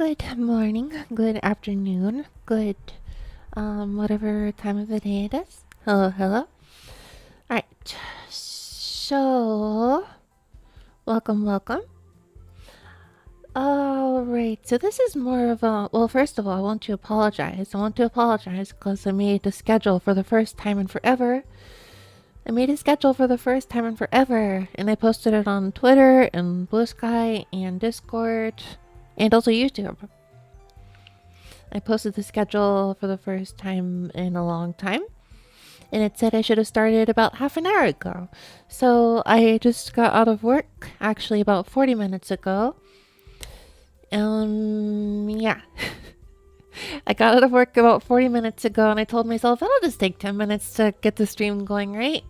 Good morning, good afternoon, good whatever time of the day it is. Hello, hello. Alright, so welcome, welcome. Alright, so this is more of a, well, first of all, I want to apologize. I want to apologize because I made the schedule for the first time in forever. I made a schedule for the first time in forever, and I posted it on Twitter and Blue Sky and Discord and also YouTube. I posted the schedule for the first time in a long time, and it said I should have started about half an hour ago. So I just got out of work, actually about 40 minutes ago. Yeah. I got out of work about 40 minutes ago, and I told myself it'll just take 10 minutes to get the stream going, right?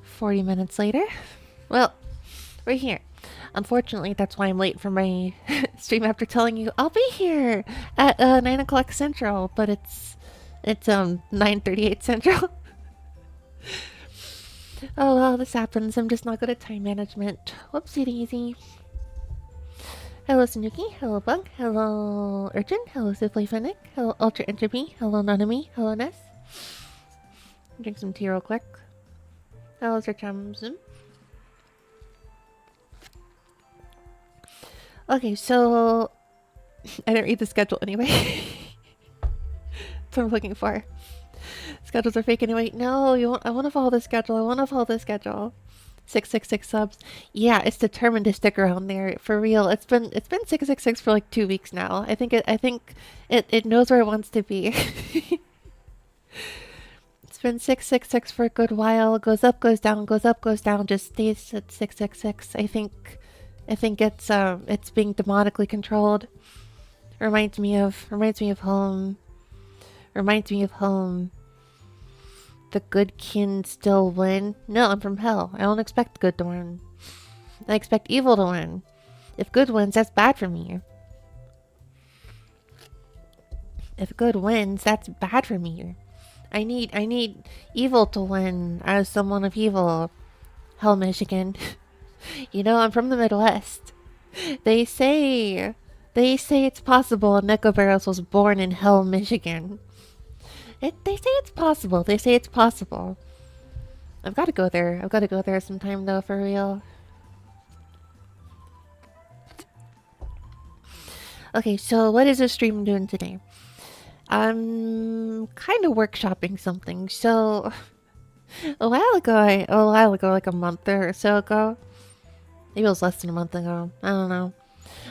40 minutes later, well, we're here. Unfortunately, that's why I'm late for my stream after telling you I'll be here at 9 o'clock Central, but it's 9:38 Central. Oh well, this happens. I'm just not good at time management. Whoopsie daisy. Hello Sanuki, hello Bug, hello Urchin, hello Sifley Fennec, hello Ultra Entropy, hello Nanami, hello Ness. Drink some tea real quick. Hello Sir Chamzum. Okay, so I didn't read the schedule anyway. That's what I'm looking for. Schedules are fake anyway. No, I want to follow the schedule. I want to follow the schedule. 666 subs. Yeah, it's determined to stick around there for real. It's been 666 for like 2 weeks now. I think it knows where it wants to be. It's been 666 for a good while. Goes up, goes down, goes up, goes down. Just stays at 666. I think it's being demonically controlled. Reminds me of home. Reminds me of home. The good kin still win? No, I'm from hell. I don't expect good to win. I expect evil to win. If good wins, that's bad for me. If good wins, that's bad for me. I need evil to win as someone of evil. Hell, Michigan. You know, I'm from the Midwest. They say it's possible Neko Barros was born in Hell, Michigan. They say it's possible. They say it's possible. I've got to go there. I've got to go there sometime though, for real. Okay, so what is this stream doing today? I'm kind of workshopping something. So a while ago, like a month or so ago, maybe it was less than a month ago. I don't know.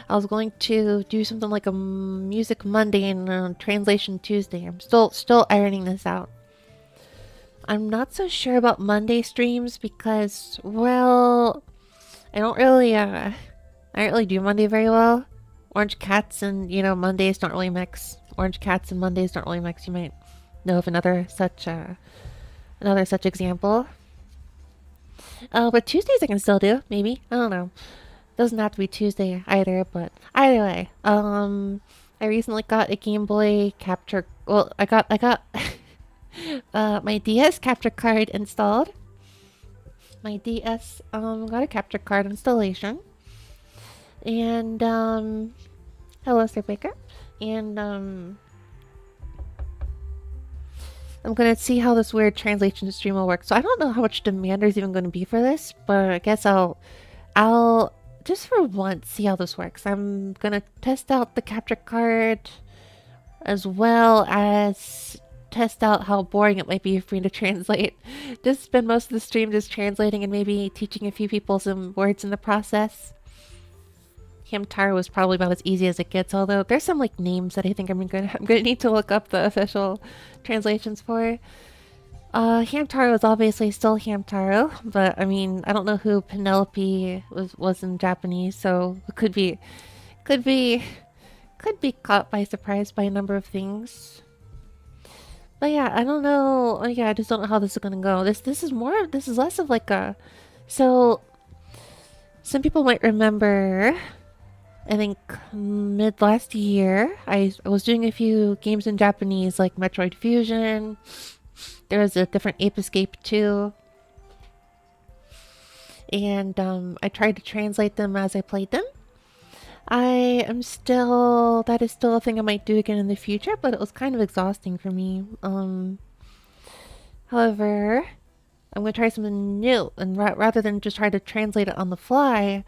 I was going to do something like a Music Monday and a Translation Tuesday. I'm still ironing this out. I'm not so sure about Monday streams because, well, I don't really do Monday very well. Orange Cats and, Mondays don't really mix. Orange Cats and Mondays don't really mix. You might know of another such example. But Tuesdays I can still do, maybe. I don't know. Doesn't have to be Tuesday either, but either way. I recently got a Game Boy capture. Well, I got my DS capture card installed. My DS got a capture card installation, and hello, Sir Baker, and I'm gonna see how this weird translation stream will work. So I don't know how much demand there's even going to be for this, but I guess I'll just for once see how this works. I'm gonna test out the capture card as well as test out how boring it might be for me to translate. Just spend most of the stream just translating and maybe teaching a few people some words in the process. Hamtaro was probably about as easy as it gets, although there's some like names that I think I'm gonna need to look up the official translations for. Hamtaro is obviously still Hamtaro, but I mean, I don't know who Penelope was in Japanese, so it could be caught by surprise by a number of things. But yeah, I don't know. Yeah, I just don't know how this is gonna go. This is less of like a. So, some people might remember. I think mid last year, I was doing a few games in Japanese, like Metroid Fusion. There was a different Ape Escape too. And I tried to translate them as I played them. that is still a thing I might do again in the future, but it was kind of exhausting for me. However, I'm gonna try something new, and rather than just try to translate it on the fly,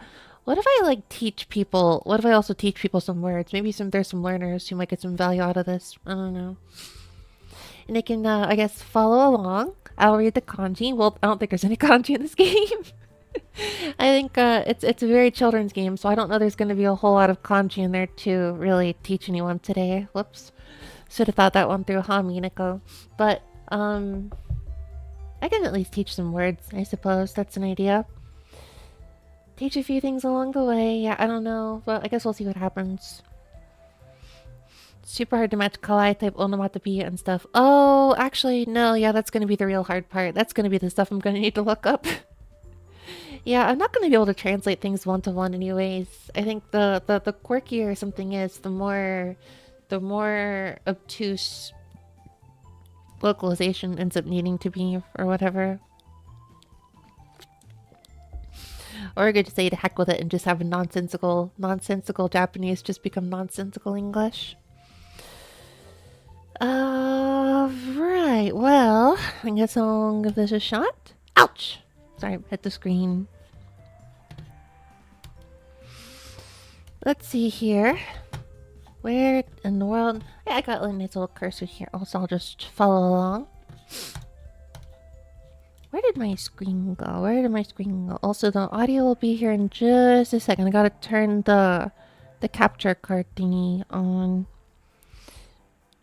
what if I like teach people? What if I also teach people some words? Maybe there's some learners who might get some value out of this. I don't know, and they can, I guess, follow along. I'll read the kanji. Well, I don't think there's any kanji in this game. I think it's a very children's game, so I don't know there's going to be a whole lot of kanji in there to really teach anyone today. Whoops, should have thought that one through, huh, Minako? But I can at least teach some words, I suppose. That's an idea. Teach a few things along the way. Yeah, I don't know. Well, I guess we'll see what happens. Super hard to match kawaii type onomatopoeia and stuff. Oh, actually, no. Yeah, that's going to be the real hard part. That's going to be the stuff I'm going to need to look up. Yeah, I'm not going to be able to translate things one-to-one anyways. I think the quirkier something is, the more obtuse localization ends up needing to be, or whatever. Or I could just say to heck with it and just have a nonsensical Japanese just become nonsensical English. Right. Well, I guess I'll give this a shot. Ouch! Sorry, hit the screen. Let's see here. Where in the world? Yeah, I got a nice little cursor here. Also, I'll just follow along. Where did my screen go? Where did my screen go? Also, the audio will be here in just a second. I gotta turn the capture card thingy on.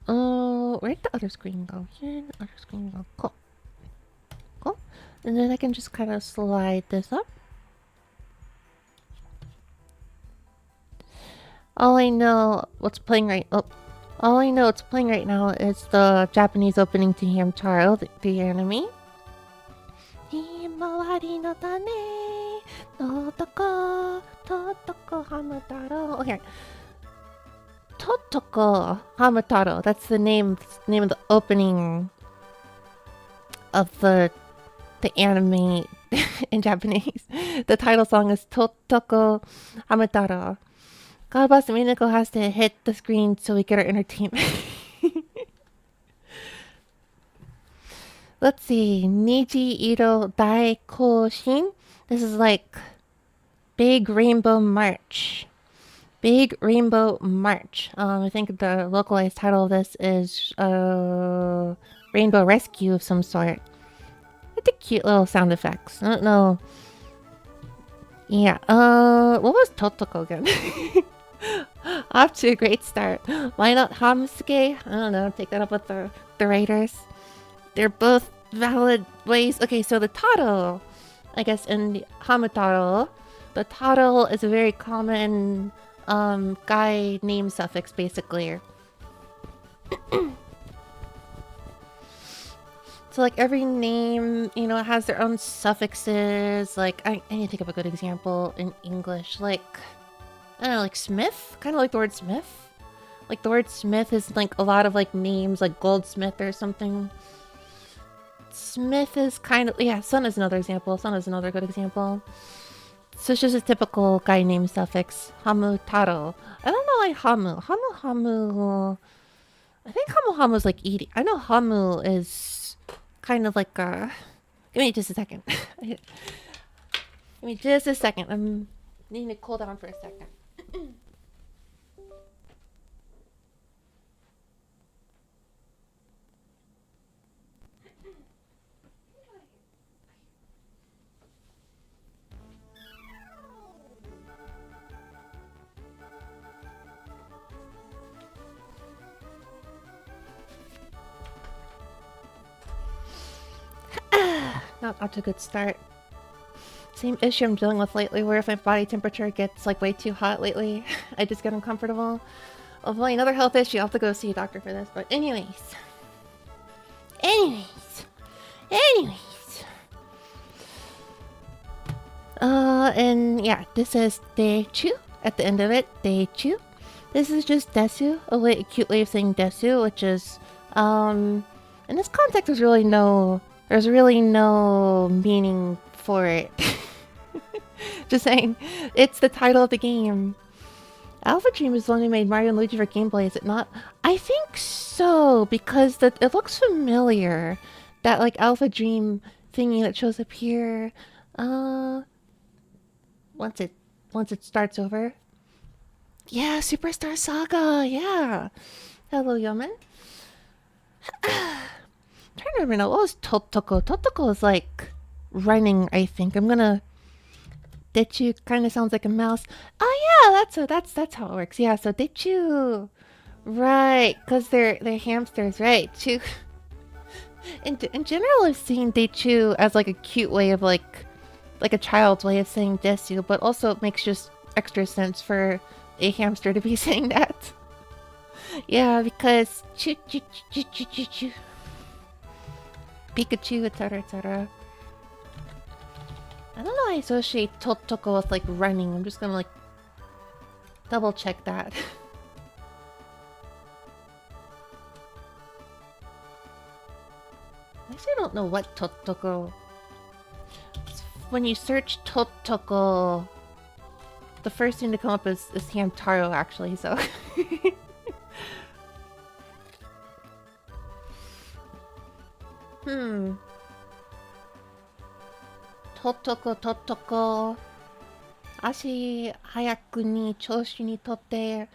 Oh, where'd the other screen go? Here, the other screen go. Cool. Cool. And then I can just kind of slide this up. All I know what's playing right now is the Japanese opening to Hamtaro, the anime. Himawari no tane no toko totoko Hamtaro. Okay. Totoko Hamtaro. That's the name of the opening of the anime in Japanese. The title song is Totoko Hamtaro. God bless, Minako has to hit the screen so we get our entertainment. Let's see. Niji Iro Dai Koshin. This is like Big Rainbow March. Big Rainbow March. I think the localized title of this is Rainbow Rescue of some sort. With the cute little sound effects. I don't know. Yeah. What was Totoko again? Off to a great start. Why not Hamsuke? I don't know. Take that up with the writers. They're both valid ways. Okay, so the Taro, I guess, in the Hamtaro, the Taro is a very common guy name suffix, basically. So, like, every name, you know, has their own suffixes. Like, I need to think of a good example in English. Like, I don't know, like Smith? Kind of like the word Smith. Like, the word Smith is, like, a lot of, like, names, like Goldsmith or something. Smith is kind of... Yeah, Sun is another example. Sun is another good example. So it's just a typical guy name suffix. Hamtaro. I don't know why Hamu. Hamu. I think Hamu is like eating. I know Hamu is kind of like a... Give me just a second. Give me just a second. I'm needing to cool down for a second. Not off to a good start. Same issue I'm dealing with lately, where if my body temperature gets like way too hot lately, I just get uncomfortable. Hopefully another health issue. I'll have to go see a doctor for this. But anyways. And yeah, this is day 2. At the end of it, day 2. This is just desu, a cute way of saying desu, which is, in this context, there's really no meaning for it. Just saying, it's the title of the game. Alpha Dream is the one who made Mario and Luigi for Game Boy, is it not? I think so, because it looks familiar. That like Alpha Dream thingy that shows up here. Uh, once it starts over. Yeah, Superstar Saga. Yeah. Hello, Yomen. Trying to remember now. What was Totoko? Totoko is like running. I think I'm gonna. Dechu kind of sounds like a mouse. Oh yeah, that's how it works. Yeah, so Dechu, right? Because they're hamsters, right? Chu. In general, I've seen Dechu as like a cute way of like a child's way of saying Desu, but also it makes just extra sense for a hamster to be saying that. Yeah, because choo choo choo choo choo choo, Pikachu, etc., etc. I don't know why I associate Totoko with like running. I'm just gonna like double check that. I actually don't know what Totoko. When you search Totoko, the first thing to come up is Hamtaro actually, so. Totoko, Totoko. Ashi hayaku ni choushi ni totte.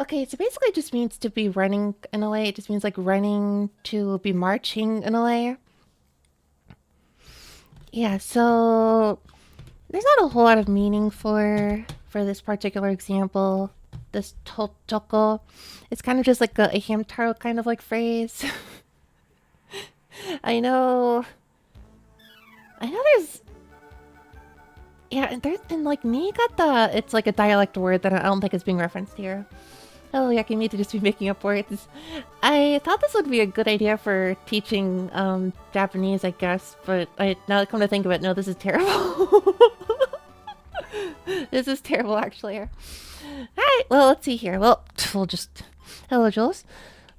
Okay, so basically it just means to be running in a way. It just means like running to be marching in a way. Yeah, so there's not a whole lot of meaning for this particular example. This Totoko. It's kind of just like a Hamtaro kind of like phrase. I know there's... Yeah, there's in like Niigata, it's like a dialect word that I don't think is being referenced here. Oh, Yakimi to just be making up words. I thought this would be a good idea for teaching Japanese, I guess, but now that I come to think of it, no, this is terrible. This is terrible, actually. Alright, well, let's see here. Well, we'll just... Hello, Jules.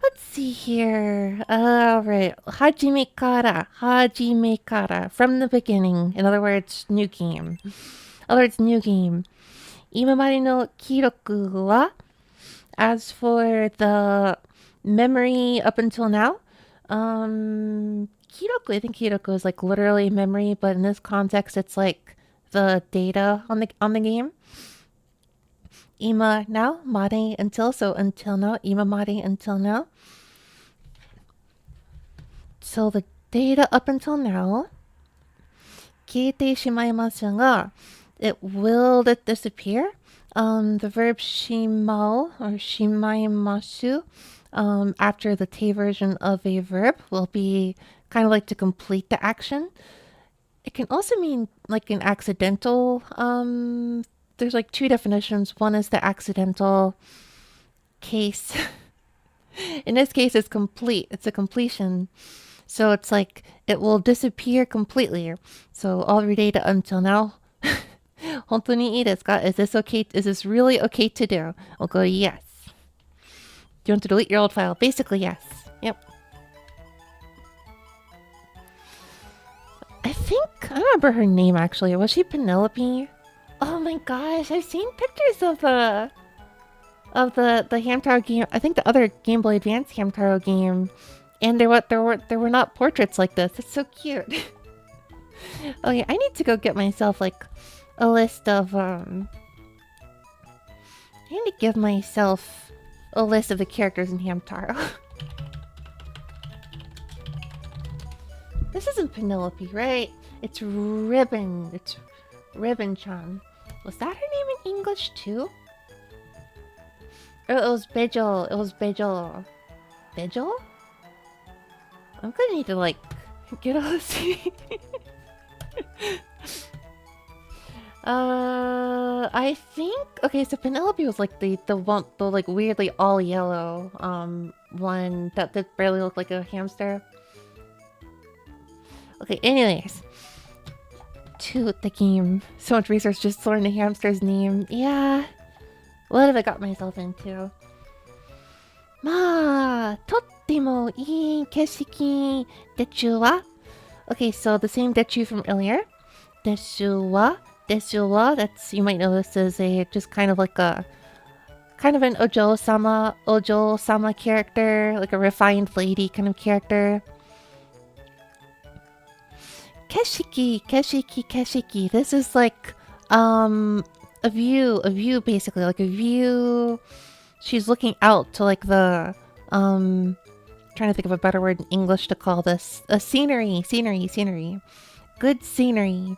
Let's see here. Alright. Hajime kara. Hajime kara. From the beginning. In other words, new game. In other words, new game. Imamari no kiroku wa? As for the memory up until now, kiroku, I think kiroku is like literally memory, but in this context, it's like the data on the game. Ima now, mare until, so until now, ima mare until now. So the data up until now, kiete shimaimasu ga, it will disappear. The verb shimao or shimaimasu, after the te version of a verb will be kind of like to complete the action. It can also mean like an accidental, there's like two definitions. One is the accidental case. In this case, it's complete. It's a completion. So it's like it will disappear completely. So all your data until now. 本当にいいですか? Is this okay? Is this really okay to do? I'll go yes. Do you want to delete your old file? Basically, yes. Yep. I don't remember her name actually. Was she Penelope? Oh my gosh, I've seen pictures of the Hamtaro game. I think the other Game Boy Advance Hamtaro game, and there were not portraits like this. It's so cute. Okay, I need to go get myself like a list of I need to give myself a list of the characters in Hamtaro. This isn't Penelope, right? It's Ribbon. It's Ribbon-chan. Was that her name in English too? Oh, it was Bejel. It was Bejel. Bejel? I'm gonna need to like get all this. I think okay. So Penelope was like the one, the like weirdly all yellow one that barely looked like a hamster. Okay. Anyways, to the game. So much research just to learn the hamster's name. Yeah. What have I got myself into? Ma, tottemo ii keshiki desu wa? Okay, so the same desu from earlier. Desu wa, that's, you might know this as a just kind of like a kind of an Ojo-sama character, like a refined lady kind of character. Keshiki. This is like a view basically, like a view. She's looking out to like the trying to think of a better word in English to call this. A scenery. Good scenery.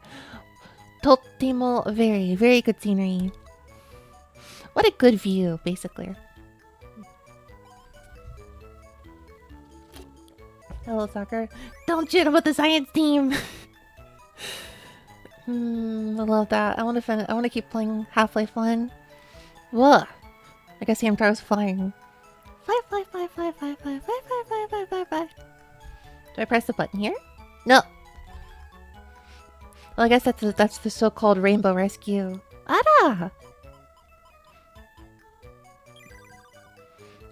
Tottemo very good scenery. What a good view, basically. Hello, soccer. Don't shit about the science team. I love that. I want to keep playing Half-Life 1. Whoa. I guess Hamtaro's flying. Fly. Do I press the button here? No. Well, I guess that's the so-called rainbow rescue. Ara!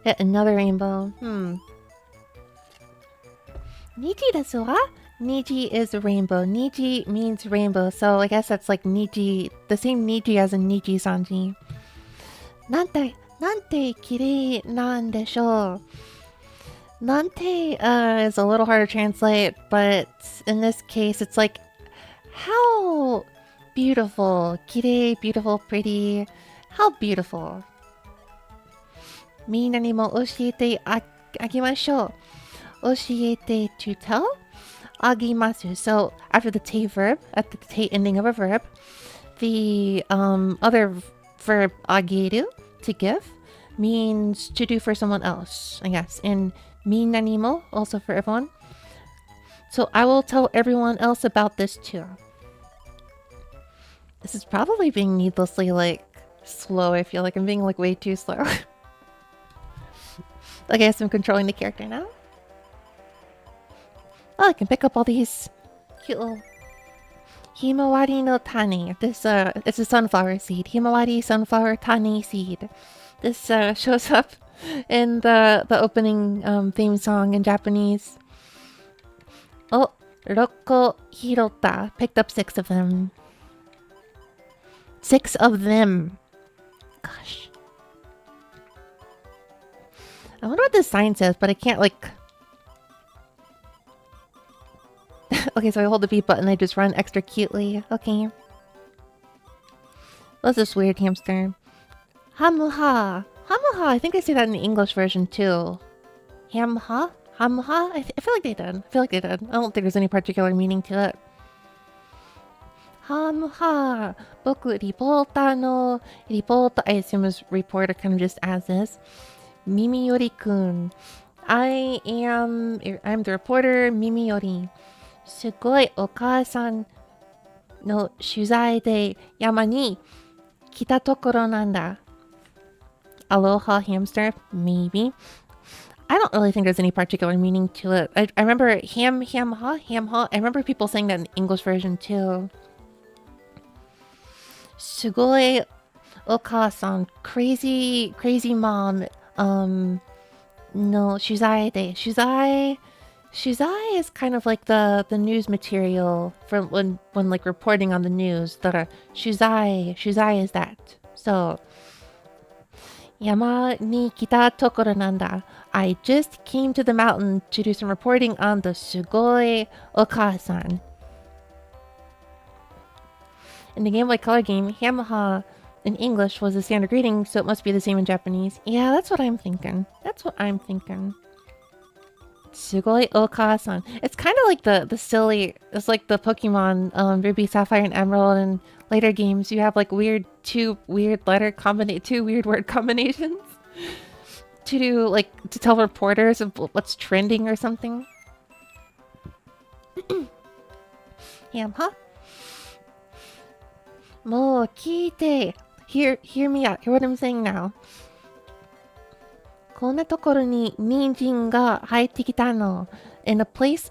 Yet another rainbow. Niji desu wa? Niji is a rainbow. Niji means rainbow, so I guess that's like Niji, the same Niji as in Niji Sanji. Nante kirei nan desho. Nante is a little hard to translate, but in this case it's like how beautiful. Kirei, beautiful, pretty. How beautiful. Minna ni mo oshiete agimashou. Oshiete to tell. Agimasu. So after the te verb, at the te ending of a verb, the other verb ageru, to give, means to do for someone else, I guess. And minna ni mo, also for everyone. So I will tell everyone else about this too. This is probably being needlessly like slow. I feel like I'm being like way too slow. I guess I'm controlling the character now. Oh, I can pick up all these cute little Himawari no tani. This it's a sunflower seed. Himawari sunflower tani seed. This shows up in the opening theme song in Japanese. Oh, Rokko Hirota picked up 6 of them. 6 of them. Gosh. I wonder what this sign says, but I can't like... Okay, so I hold the B button, I just run extra cutely. Okay. What's this weird hamster? Hamuha. Hamuha, I think I say that in the English version too. Hamha? Hamuha? I feel like they did. I don't think there's any particular meaning to it. Hamuha. Boku reporter no... Reporter, I assume is reporter, kind of just as is. Mimiyori-kun. I'm the reporter, Mimiyori. すごいお母さんの取材で山に来たところなんだ. Aloha hamster, maybe. I don't really think there's any particular meaning to it. I remember ham-ha. I remember people saying that in the English version too. すごいお母さん crazy mom の取材で Shuzai is kind of like the news material for when like reporting on the news. The Shuzai is that. So Yama ni kita tokoro nanda. I just came to the mountain to do some reporting on the sugoi okasan. In the Game Boy Color game, Hamaha in English was a standard greeting, so it must be the same in Japanese. Yeah, that's what I'm thinking. Sugoi Okasan. It's kind of like the silly... It's like the Pokemon Ruby, Sapphire, and Emerald and later games. You have like two weird word combinations to do like to tell reporters of what's trending or something. Yam, huh? Mo kite. Hear me out. Hear what I'm saying now. こんなところに人参が生えてきたの. In a place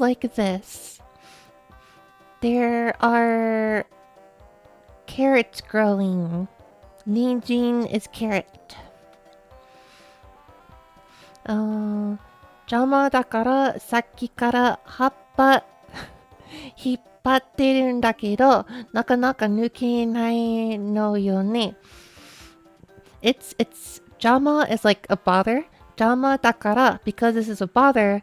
like this, there are carrots growing. 人参 is carrot. 邪魔だからさっきから葉っぱ引っ張ってるんだけど、なかなか抜けないのよね。it's Jama is like a bother. Jama dakara, because this is a bother,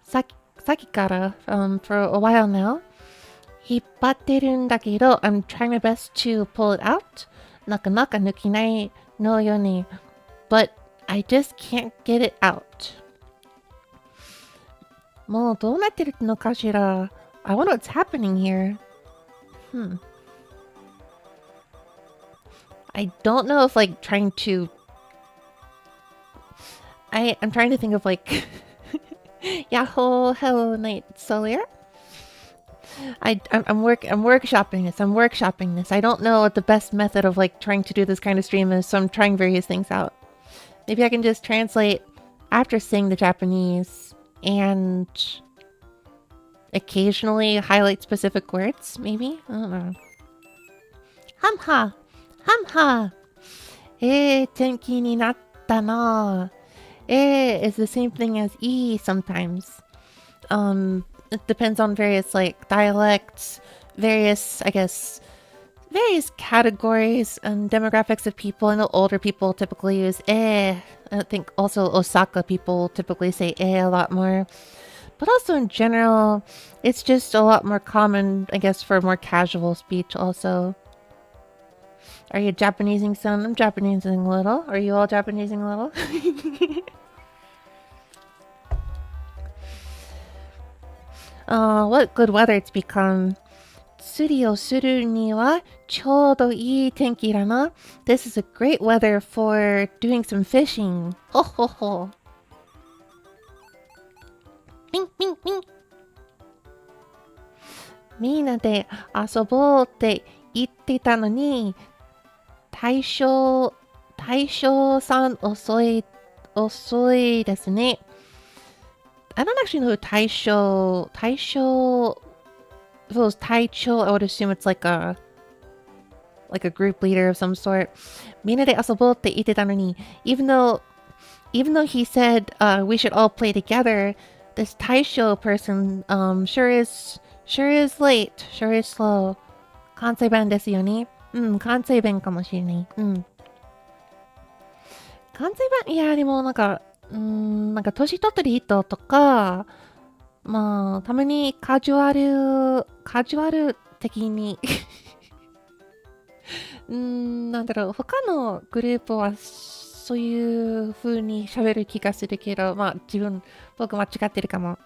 sakikara, for a while now. Hippatte da kedo, I'm trying my best to pull it out. Nakanaka nukinai no yoni. But I just can't get it out. もうどうなってるのかしら? I wonder what's happening here. I don't know if like trying to... I'm trying to think of like... Yahoo, hello, night, Solar. I'm workshopping this. I'm workshopping this. I don't know what the best method of like trying to do this kind of stream is, so I'm trying various things out. Maybe I can just translate after saying the Japanese and occasionally highlight specific words, maybe? I don't know. Hamha! Hamha! Tenki ni natta na. Is the same thing as sometimes. It depends on various like dialects, various, I guess, various categories and demographics of people. I know older people typically use I think also Osaka people typically say a lot more. But also in general, it's just a lot more common, I guess, for more casual speech also. Are you Japanesing some? I'm Japanesing a little. Are you all Japanesing a little? What good weather it's become. Tsuri o suru ni wa choudo ii tenki da na. This is a great weather for doing some fishing. Ho ho ho. Bing bing bing. みんなで遊ぼうって言ってたのに、大将さん遅いですね。I don't actually know who Taisho... If it was Taicho, I would assume it's like a group leader of some sort. みんなで遊ぼうって言ってたのに、even though he said we should all play together, this Taisho person sure is late, sure is slow. 関西弁ですよね。関西弁かもしれない。関西弁、いやでもなんか年取ってる人とか、まあ、たまにカジュアル的になんだろう、他のグループはそういう風に喋る気がするけど、まあ僕間違ってるかも。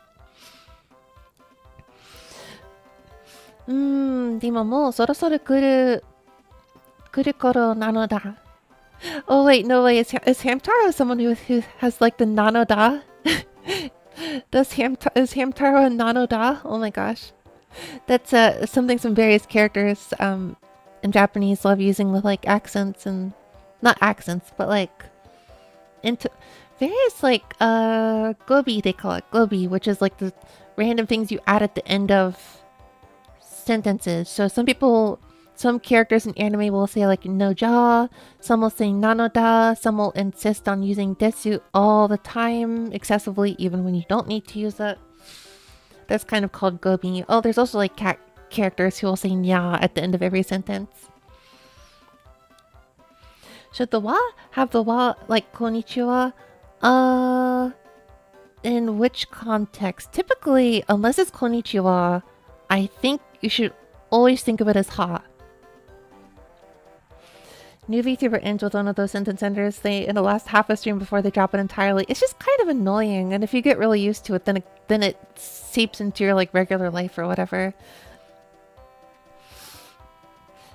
でももうそろそろ来る頃なのだ。Oh wait, no way. Is Hamtaro someone who has like the nanoda? Is Hamtaro a nanoda? Oh my gosh. That's something some various characters in Japanese love using with like accents and not accents, but like into various like gobi, they call it gobi, which is like the random things you add at the end of sentences. So some characters in anime will say like noja, some will say nanoda, some will insist on using desu all the time, excessively, even when you don't need to use it. That's kind of called gobi. Oh, there's also like cat characters who will say nya at the end of every sentence. Should the wa have the wa like konnichiwa? In which context? Typically, unless it's konnichiwa, I think you should always think of it as ha. New VTuber ends with one of those sentence enders in the last half a stream before they drop it entirely. It's just kind of annoying, and if you get really used to it, then it seeps into your like regular life or whatever.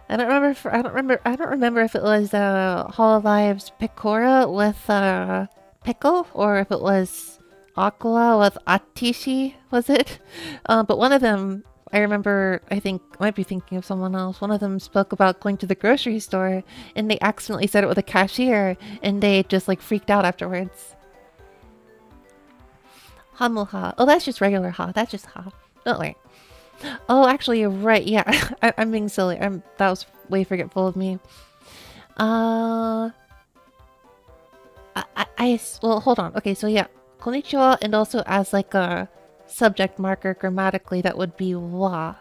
I don't remember if it was Hololive's Pecora with Pickle, or if it was Aqua with Atishi, was it? But one of them, I remember, I might be thinking of someone else. One of them spoke about going to the grocery store and they accidentally said it with a cashier and they just like freaked out afterwards. Hamuha. Oh, that's just regular ha. That's just ha. Don't worry. Oh, actually, you're right. Yeah, I'm being silly. That was way forgetful of me. Well, hold on. Okay, so yeah, konnichiwa, and also as like a subject marker grammatically, that would be wa.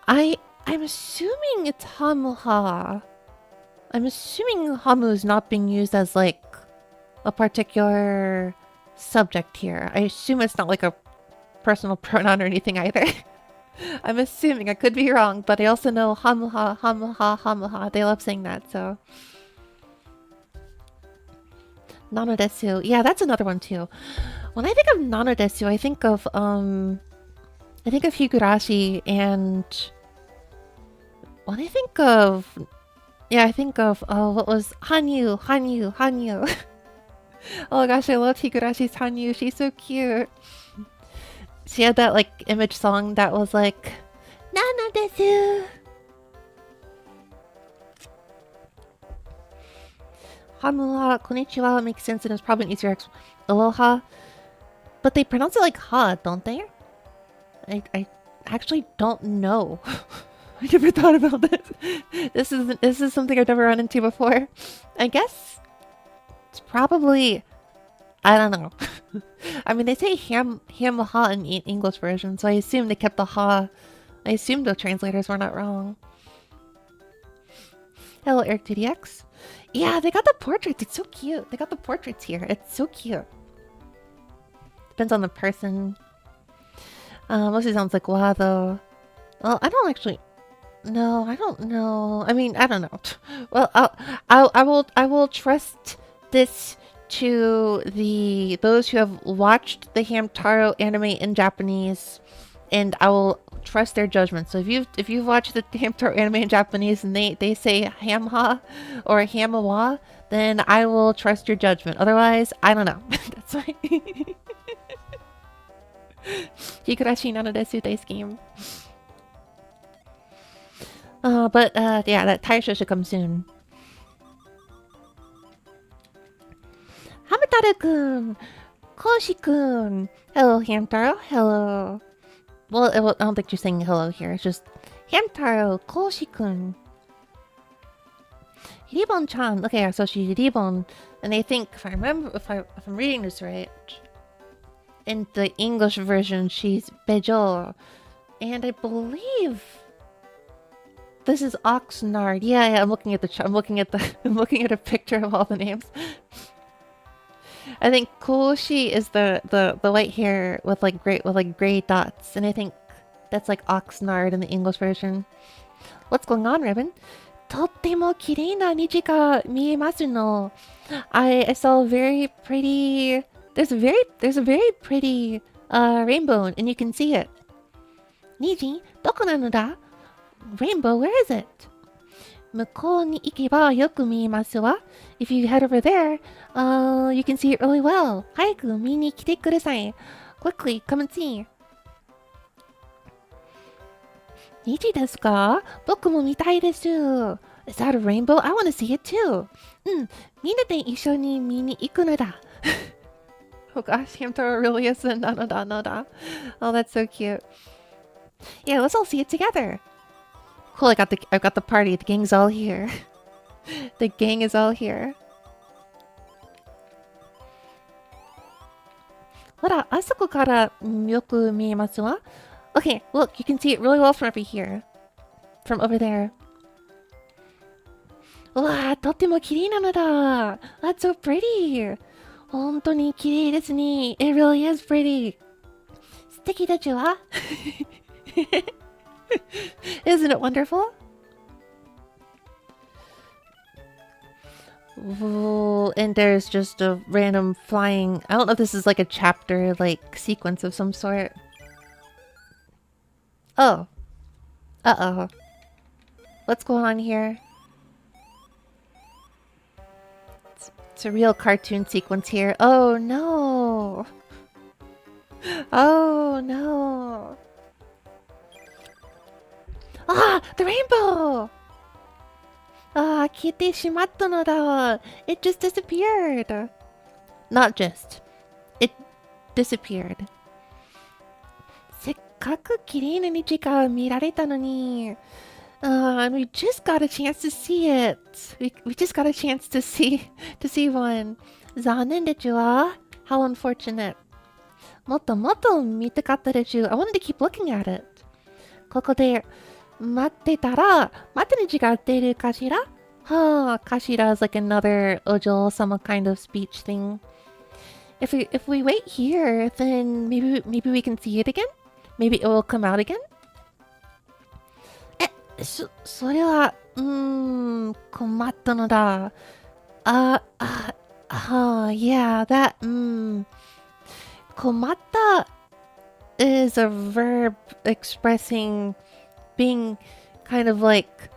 I'm assuming it's hamuha. I'm assuming hamu is not being used as like a particular subject here. I assume it's not like a personal pronoun or anything either. I'm assuming. I could be wrong, but I also know hamuha, hamuha, hamuha. They love saying that, so. Nanodesu. Yeah, that's another one too. When I think of nanodesu, I think of higurashi, and when I think of what was Hanyu. Oh gosh, I love Higurashi's Hanyu. She's so cute. She had that like image song that was like Nana desu. Hamura konnichiwa makes sense and it's probably an easier aloha. But they pronounce it like ha, don't they? I actually don't know. I never thought about this. This is something I've never run into before. I guess it's probably, I don't know. I mean, they say ha in English version, so I assume they kept the ha. I assume the translators were not wrong. Hello, Eric TDX. Yeah, they got the portraits. It's so cute. They got the portraits here. It's so cute. Depends on the person. Mostly sounds like wa though. Well, I don't actually. No, I don't know. I mean, I don't know. Well, I will trust this to those who have watched the Hamtaro anime in Japanese, and I will trust their judgment. So if you've watched the Hamtaro anime in Japanese and they say hamha or hamawa, then I will trust your judgment. Otherwise, I don't know. That's why. Higurashi nanodesu daisuki. But yeah, that Taisho should come soon. Hamtaro-kun! Koshi-kun! Hello, Hamtaro. Hello. Well, I don't think you're saying hello here. It's just Hamtaro, Koshi-kun. Ribon-chan. Okay, so she's Ribon. And I think, if I'm reading this right, in the English version, she's Bejo. And I believe this is Oxnard. Yeah, I'm looking at I'm looking at a picture of all the names. I think Koshi is the white hair with like gray dots, and I think that's like Oxnard in the English version. What's going on, Ribbon? とっても綺麗な虹が見えますの. I saw a very pretty. There's a very pretty rainbow, and you can see it. 虹どこなのだ? Rainbow, where is it? 向こうに行けばよく見えますわ. If you head over there, you can see it really well. 早く見に来てください. Quickly, come and see. 虹ですか? 僕も見たいです. Is that a rainbow? I want to see it too. みんなで一緒に見に行くのだ. Oh gosh, Hamtaro really is a nada. Oh, that's so cute. Yeah, let's all see it together. Cool, I've got the party. The gang's all here. The gang is all here. Hora, asoko kara yoku miemasu wa? Okay, look, you can see it really well from over here. From over there. Wow, とっても綺麗なのだ. That's so pretty. 本当に綺麗ですね. It really is pretty. 素敵だちわ. Isn't it wonderful? Ooh, and there's just a random flying. I don't know if this is like a chapter, like sequence of some sort. Oh. Uh-oh. What's going on here? It's a real cartoon sequence here. Oh no. Oh no. Ah, the rainbow! Ah, 消えてしまったのだ. It just disappeared. Not just. It disappeared. せっかく綺麗な虹が見られたのに. We just got a chance to see it. We just got a chance to see one. 残念でちゅわ. How unfortunate. もっともっと見たかったでちゅ. I wanted to keep looking at it. ここで待ってたら、また虹が出るかしら? Huh, Kashira is like another Ojo-sama kind of speech thing. If we wait here, then maybe we can see it again? Maybe it will come out again? 困ったのだ。Yeah, that, 困った is a verb expressing being kind of like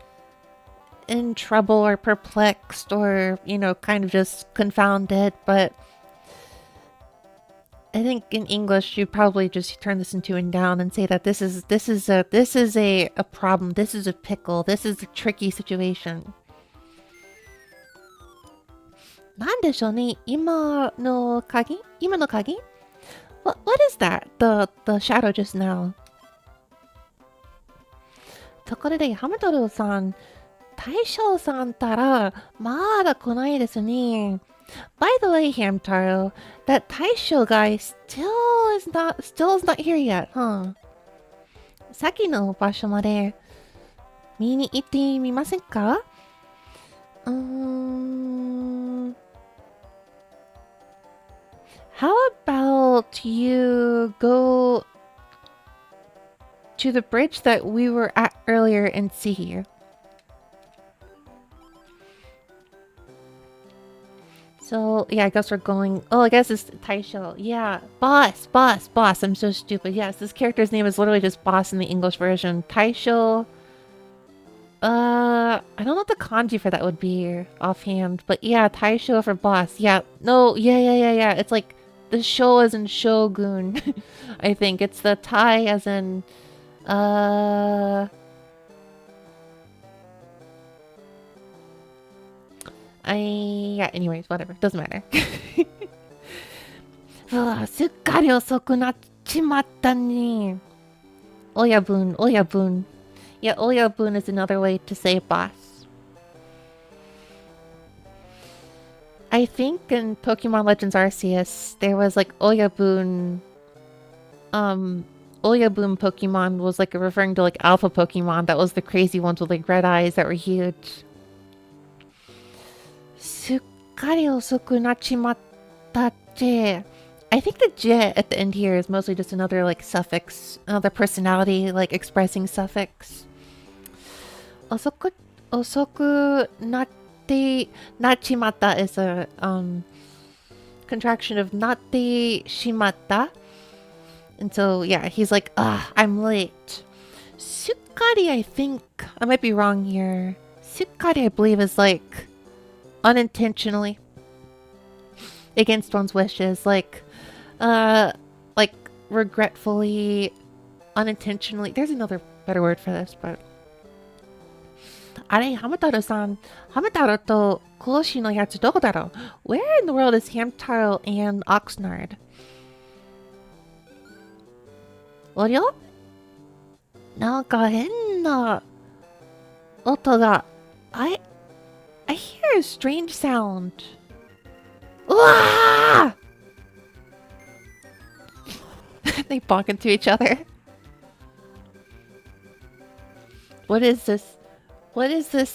in trouble or perplexed or, kind of just confounded, but I think in English you probably just turn this into and down and say that this is a problem, this is a pickle, this is a tricky situation. なんでしょうね、今の鍵 What is that? The shadow just now. ところで、ハム太郎さん、大将さんたら、まだ来ないですね。By the way, Hamtaro, that Taisho guy still is not here yet, huh? さっきの場所まで見に行ってみませんか? How about you go to the bridge that we were at earlier and see? So, yeah, I guess we're going... Oh, I guess it's Taisho. Yeah, boss. I'm so stupid. Yes, this character's name is literally just boss in the English version. Taisho... I don't know what the kanji for that would be offhand. But yeah, Taisho for boss. Yeah, no, yeah. It's like the sho as in shogun. I think. It's the tai as in... Yeah, anyways, whatever. Doesn't matter. すっかり遅くなっちまったね。親分。Yeah, Oyabun is another way to say boss. I think in Pokemon Legends Arceus, there was like Oyabun. Oyabun Pokemon was like referring to like alpha Pokemon. That was the crazy ones with like red eyes that were huge. すっかり遅くなっちまったって。I think the j at the end here is mostly just another like suffix, another personality like expressing suffix. 遅くなっちまった is a contraction of なってしまった. And so yeah, he's like, I'm late. すっかり I think, I might be wrong here. すっかり I believe is like unintentionally against one's wishes, like regretfully, unintentionally. There's another better word for this, but あれ、ハム太郎さん、ハム太郎と講師のやつどこだろう? Where in the world is Hamtaro and Oxnard? ありゃ? なんか変な音が。I hear a strange sound. うわー! They bonk into each other. What is this? What is that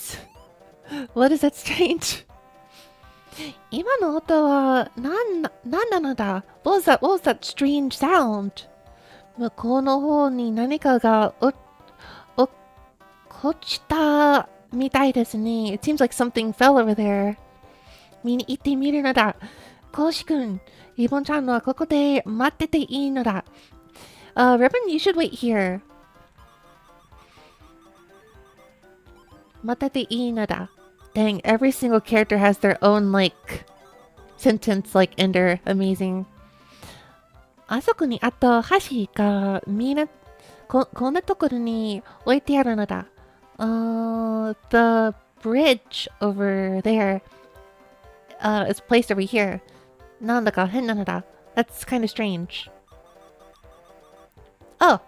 strange? 今の音はなんなのだ? What was that strange sound? 向こうの方に何かが落ちたみたいですね. It seems like something fell over there. 見に行ってみるのだ. コウシ君、リボンちゃんはここで待ってていいのだ. Ribbon, you should wait here. 待ってていいのだ. Dang, every single character has their own, like, sentence, like, ender. Amazing. あそこにあった橋がみんなこんなところに置いてあるのだ. The bridge over there is placed over here. なんだか変なのだ. That's kind of strange. Oh.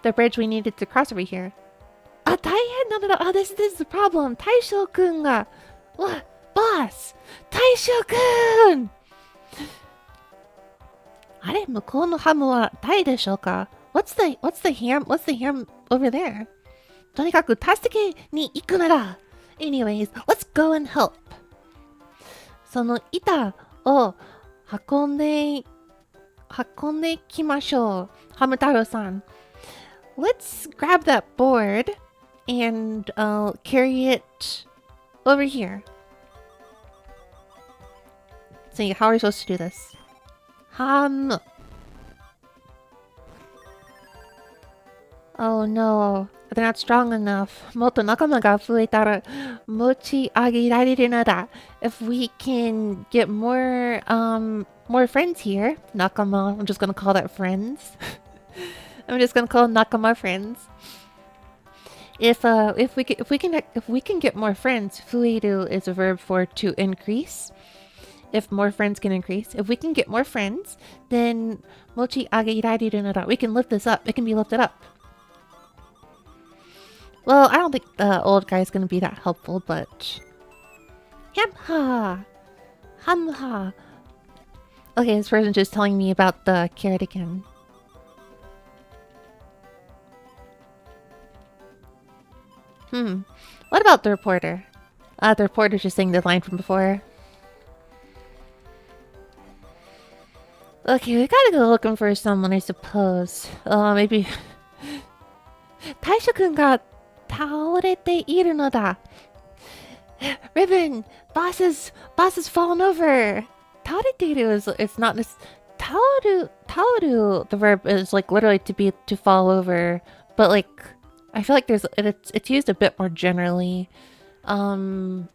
The bridge we needed to cross over here. 大変なのだ. This is the problem. 大将くんが. What? Boss! 大将くん! あれ、向こうのハムは誰でしょうか? What's the ham over there? とにかく助けに行くなら. Anyways, let's go and help. その板を運んできましょう。ハム太郎さん。Let's grab that board and carry it over here. See, how are we supposed to do this? Oh no, they're not strong enough. もっと仲間が増えたら持ち上げられるのだ. If we can get more friends here, 仲間, I'm just gonna call that friends. I'm just gonna call nakama friends. If we can get more friends, fuiru is a verb for to increase. If more friends can increase, if we can get more friends, then mochi agerareru nara, we can lift this up. It can be lifted up. Well, I don't think the old guy is gonna be that helpful, but hamha. Okay, this person's just telling me about the carrot again. What about the reporter? The reporter's just saying the line from before. Okay, we gotta go looking for someone, I suppose. Maybe... Taisho-kun ga taorete iru no da. Ribbon! Boss has fallen over! Taorete is... It's not this... Taoru, the verb is like literally to fall over. But like... I feel like it's used a bit more generally. I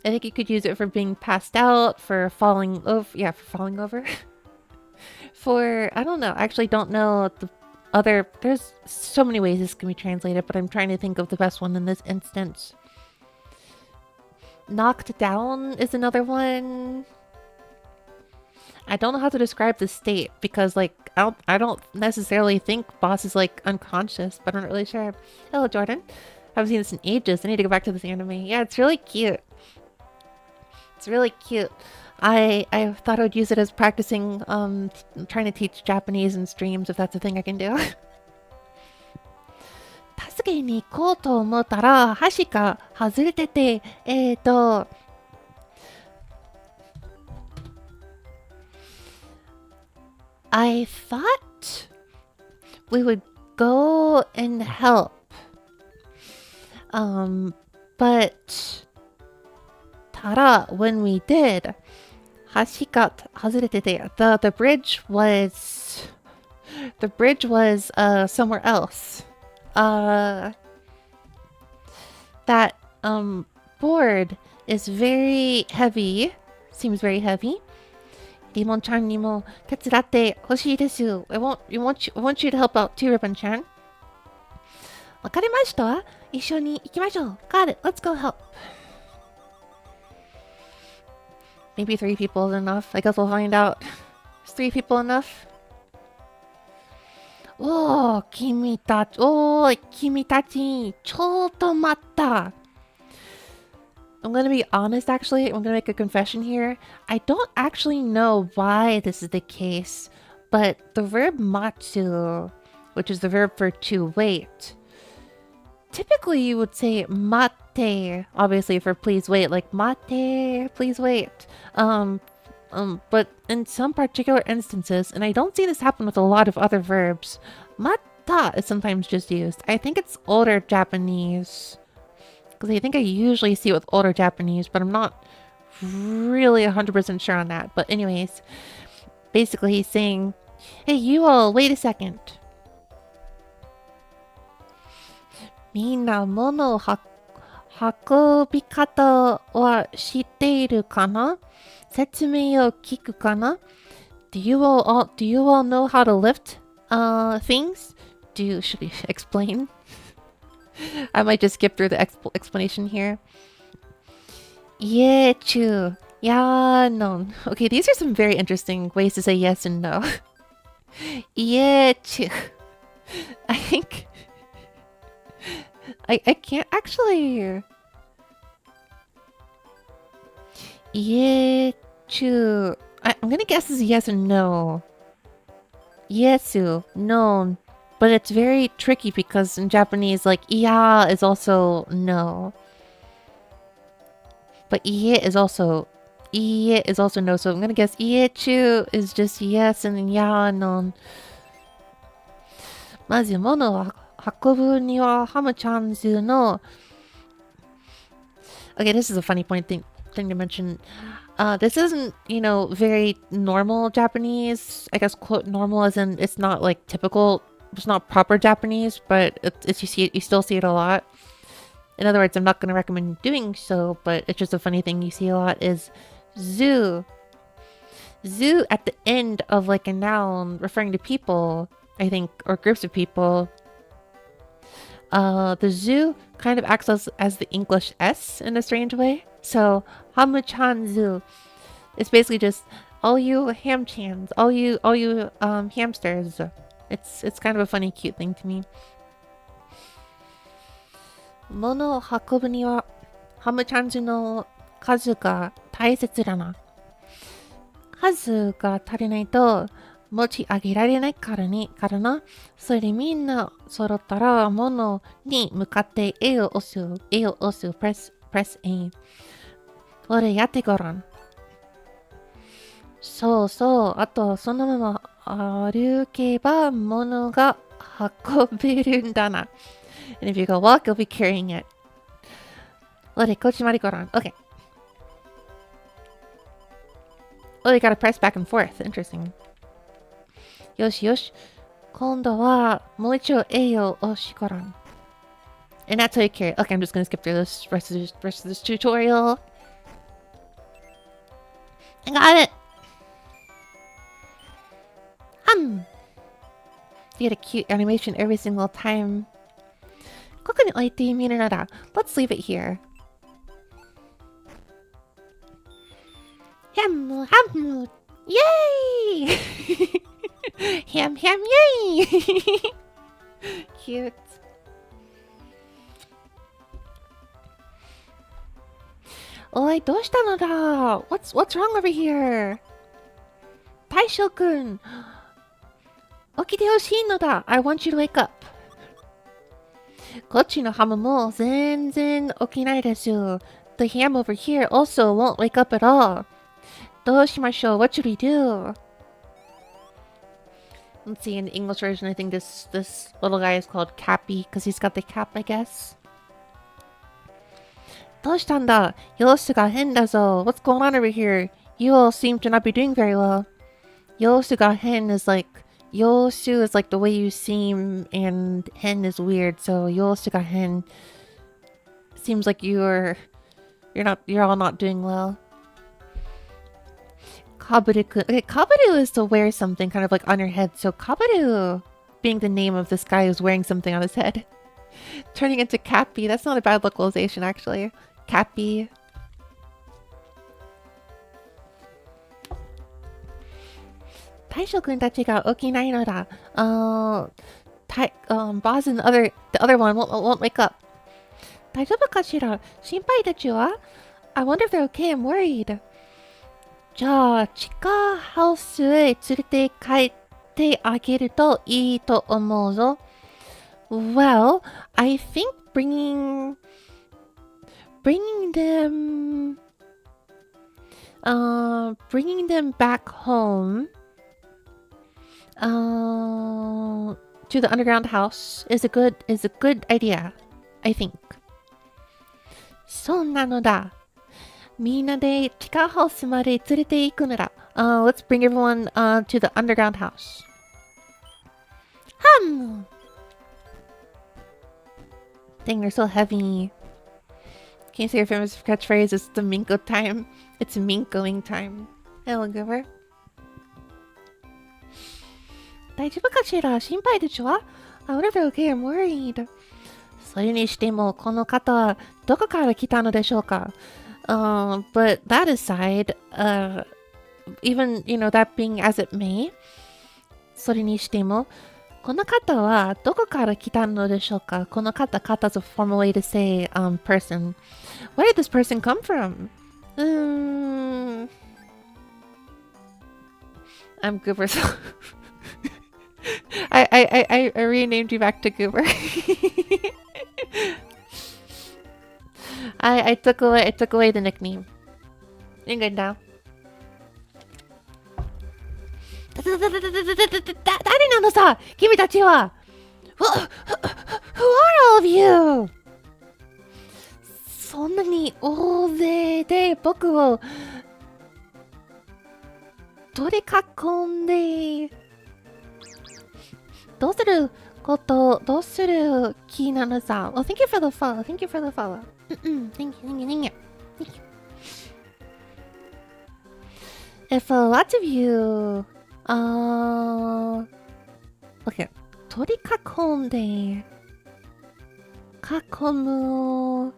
think you could use it for being passed out, for falling over. Yeah, for falling over. For, I don't know. I actually don't know the other. There's so many ways this can be translated, but I'm trying to think of the best one in this instance. Knocked down is another one. I don't know how to describe the state because, like, I don't necessarily think Boss is, like, unconscious, but I'm not really sure. Hello, Jordan. I haven't seen this in ages. I need to go back to this anime. Yeah, it's really cute. It's really cute. I thought I would use it as practicing, trying to teach Japanese in streams if that's a thing I can do. 助けに行こうと思ったら、箸が外れてて、I thought we would go and help. But Tara, when we did, hashi got hazurete. The bridge was somewhere else. That board is very heavy. Seems very heavy. Rimon-chan ni mo tetsuratte hoshii desu. I want you to help out too, Ribbon-chan. Wakarimashita? Issho ni ikimashou. Got it. Let's go help. Maybe 3 people is enough. I guess we'll find out. Is 3 people enough? Oh, kimi tachi. Chotto matta. I'm gonna be honest, actually. I'm gonna make a confession here. I don't actually know why this is the case, but the verb matsu, which is the verb for to wait, typically you would say mate, obviously for please wait, like mate, please wait. But in some particular instances, and I don't see this happen with a lot of other verbs, mata is sometimes just used. I think it's older Japanese. Because I think I usually see it with older Japanese, but I'm not really 100% sure on that. But anyways, basically he's saying, hey, you all, wait a second. Minna mono hakobikata wa shiteiru kana? Setsumei o kiku kana? Do you all know how to lift things? Should we explain? I might just skip through the explanation here. Yeah, chu. Yeah, no. Okay, these are some very interesting ways to say yes and no. Yeah, chu. I think... I can't actually... Yeah, chu. I'm gonna guess this is yes and no. Yesu, no. But it's very tricky because in Japanese, like, iya is also no. But iye is also no. So I'm gonna guess iechu is just yes and then ya no. まず物を運ぶにはハムチャンズの Okay, this is a funny thing to mention. This isn't, very normal Japanese. I guess quote normal as in it's not like typical. It's not proper Japanese, but it's you still see it a lot. In other words, I'm not going to recommend doing so, but it's just a funny thing you see a lot is zoo. Zoo at the end of like a noun referring to people, I think, or groups of people. The zoo kind of acts as the English S in a strange way. So, Hamu-chan zoo. It's basically just all you ham-chans, all you hamsters. It's kind of a funny, cute thing to me. 物を運ぶにはハムチャンズの数が大切だな。数が足りないと持ち上げられないからな。それでみんな揃ったら物に向かって A を押す、press A。これやってごらん。そうそう、あとそのまま歩けば物が運べるんだな。And if you go walk, you'll be carrying it. これこっちまでごらん。Okay. Oh, they gotta press back and forth. Interesting. よしよし。今度はもう一度 A を押しごらん。And that's how you carry it. Okay, I'm just gonna skip through this rest of this tutorial. I got it! You get a cute animation every single time. ここに置いてみるなら Let's leave it here. Ham! Yay! Ham, yay! Cute. Oi, どうしたのだ? What's wrong over here? 大将くん起きてほしいのだ I want you to wake up. こっちのハムも全然起きないですよ The ham over here also won't wake up at all. どうしましょう What should we do? Let's see, in the English version, I think this little guy is called Cappy because he's got the cap, I guess. どうしたんだ様子が変だぞ What's going on over here? You all seem to not be doing very well. 様子が変 is like Yosu is like the way you seem, and hen is weird, so yosu ga hen seems like you're all not doing well. Kabaru-kun. Okay, Kabaru is to wear something kind of like on your head, so Kabaru being the name of this guy who's wearing something on his head. Turning into Cappy, that's not a bad localization actually. Cappy. 大将くんたちが起きないのだ。Boss and the other one won't wake up. 大丈夫かしら心配たちは I wonder if they're okay, I'm worried. じゃあ、地下ハウスへ連れて帰ってあげるといいと思うぞ。Well, I think bringing them back home to the underground house is a good idea, I think. そうなのだ。みんなで地下ハウスまで連れて行くのだ。Let's bring everyone to the underground house. Dang, they're so heavy. Can you say your famous catchphrase? It's the Minko time. It's Minkoing time. Hello, Goober. 大丈夫かしら心配でしょ I wonder if they're okay, I'm worried. それにしても、この方はどこから来たのでしょうか But that aside, even, that being as it may, それにしても、この方はどこから来たのでしょうかこの方 is a formal way to say, person. Where did this person come from? I'm Goober, so... I renamed you back to Goober. I took away the nickname. いいんだ。誰なのさ君たちは Who are all of you? そんなに大勢で僕を取り囲んでどうする気なのさ Well, thank you for the follow. Thank you for the follow. Thank you. If lots of you okay. 取り囲んで囲む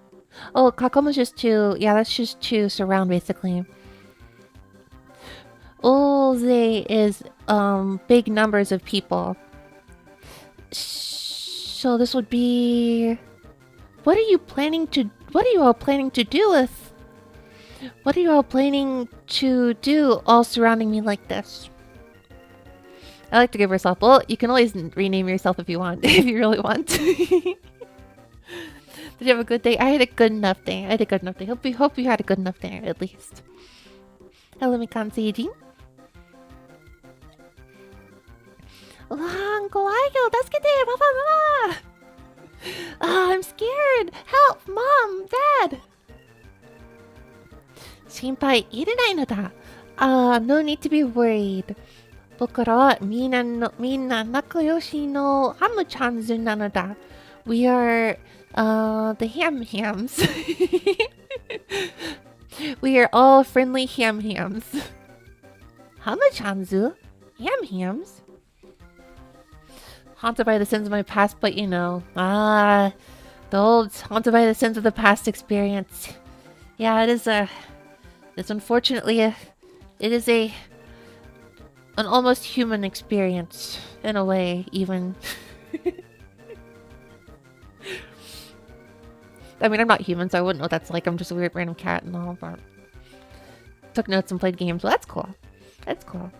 Oh, 囲む is just to yeah, that's just to surround basically. Oze is big numbers of people. So this would be what are you all planning to do with what are you all planning to do all surrounding me like this? I like to give herself. Well, you can always rename yourself if you want, if you really want. Did you have a good day? I had a good enough day. Hope you had a good enough day at least. Hello, Mikan Seiji. I'm scared. Help, Mom, Dad. 心配いらないのだ。No need to be worried. 僕らはみんな仲良しのハムちゃんズなのだ。We are the hams. We are all friendly hams. ハムちゃんズ hams? Haunted by the sins of my past, but you know. The old haunted by the sins of the past experience. Yeah, it's unfortunately it is an almost human experience in a way, even. I mean, I'm not human, so I wouldn't know what that's like. I'm just a weird random cat and all, but took notes and played games. Well, that's cool. That's cool.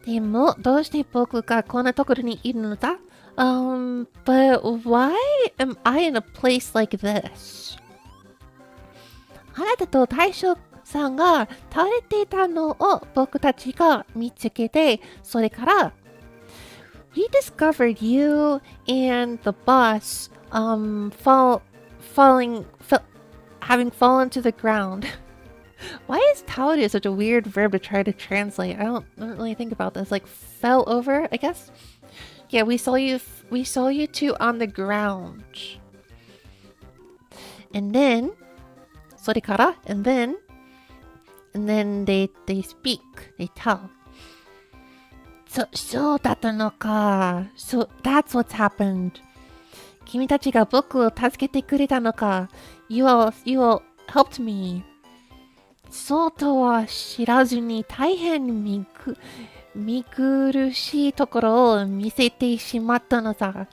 でも、どうして僕がこんなところにいるのだ? But why am I in a place like this? あなたと大将さんが倒れていたのを僕たちが見つけて、それから、We discovered you and the boss having fallen to the ground. Why is taoru such a weird verb to try to translate? I don't really think about this. Like fell over, I guess. Yeah, we saw you two on the ground. And then, それから and then they speak, they tell. そうだったのか. So that's what's happened. 君たちが僕を助けてくれたのか. You all helped me. そうとは知らずに大変見苦しいところを見せてしまったのさ。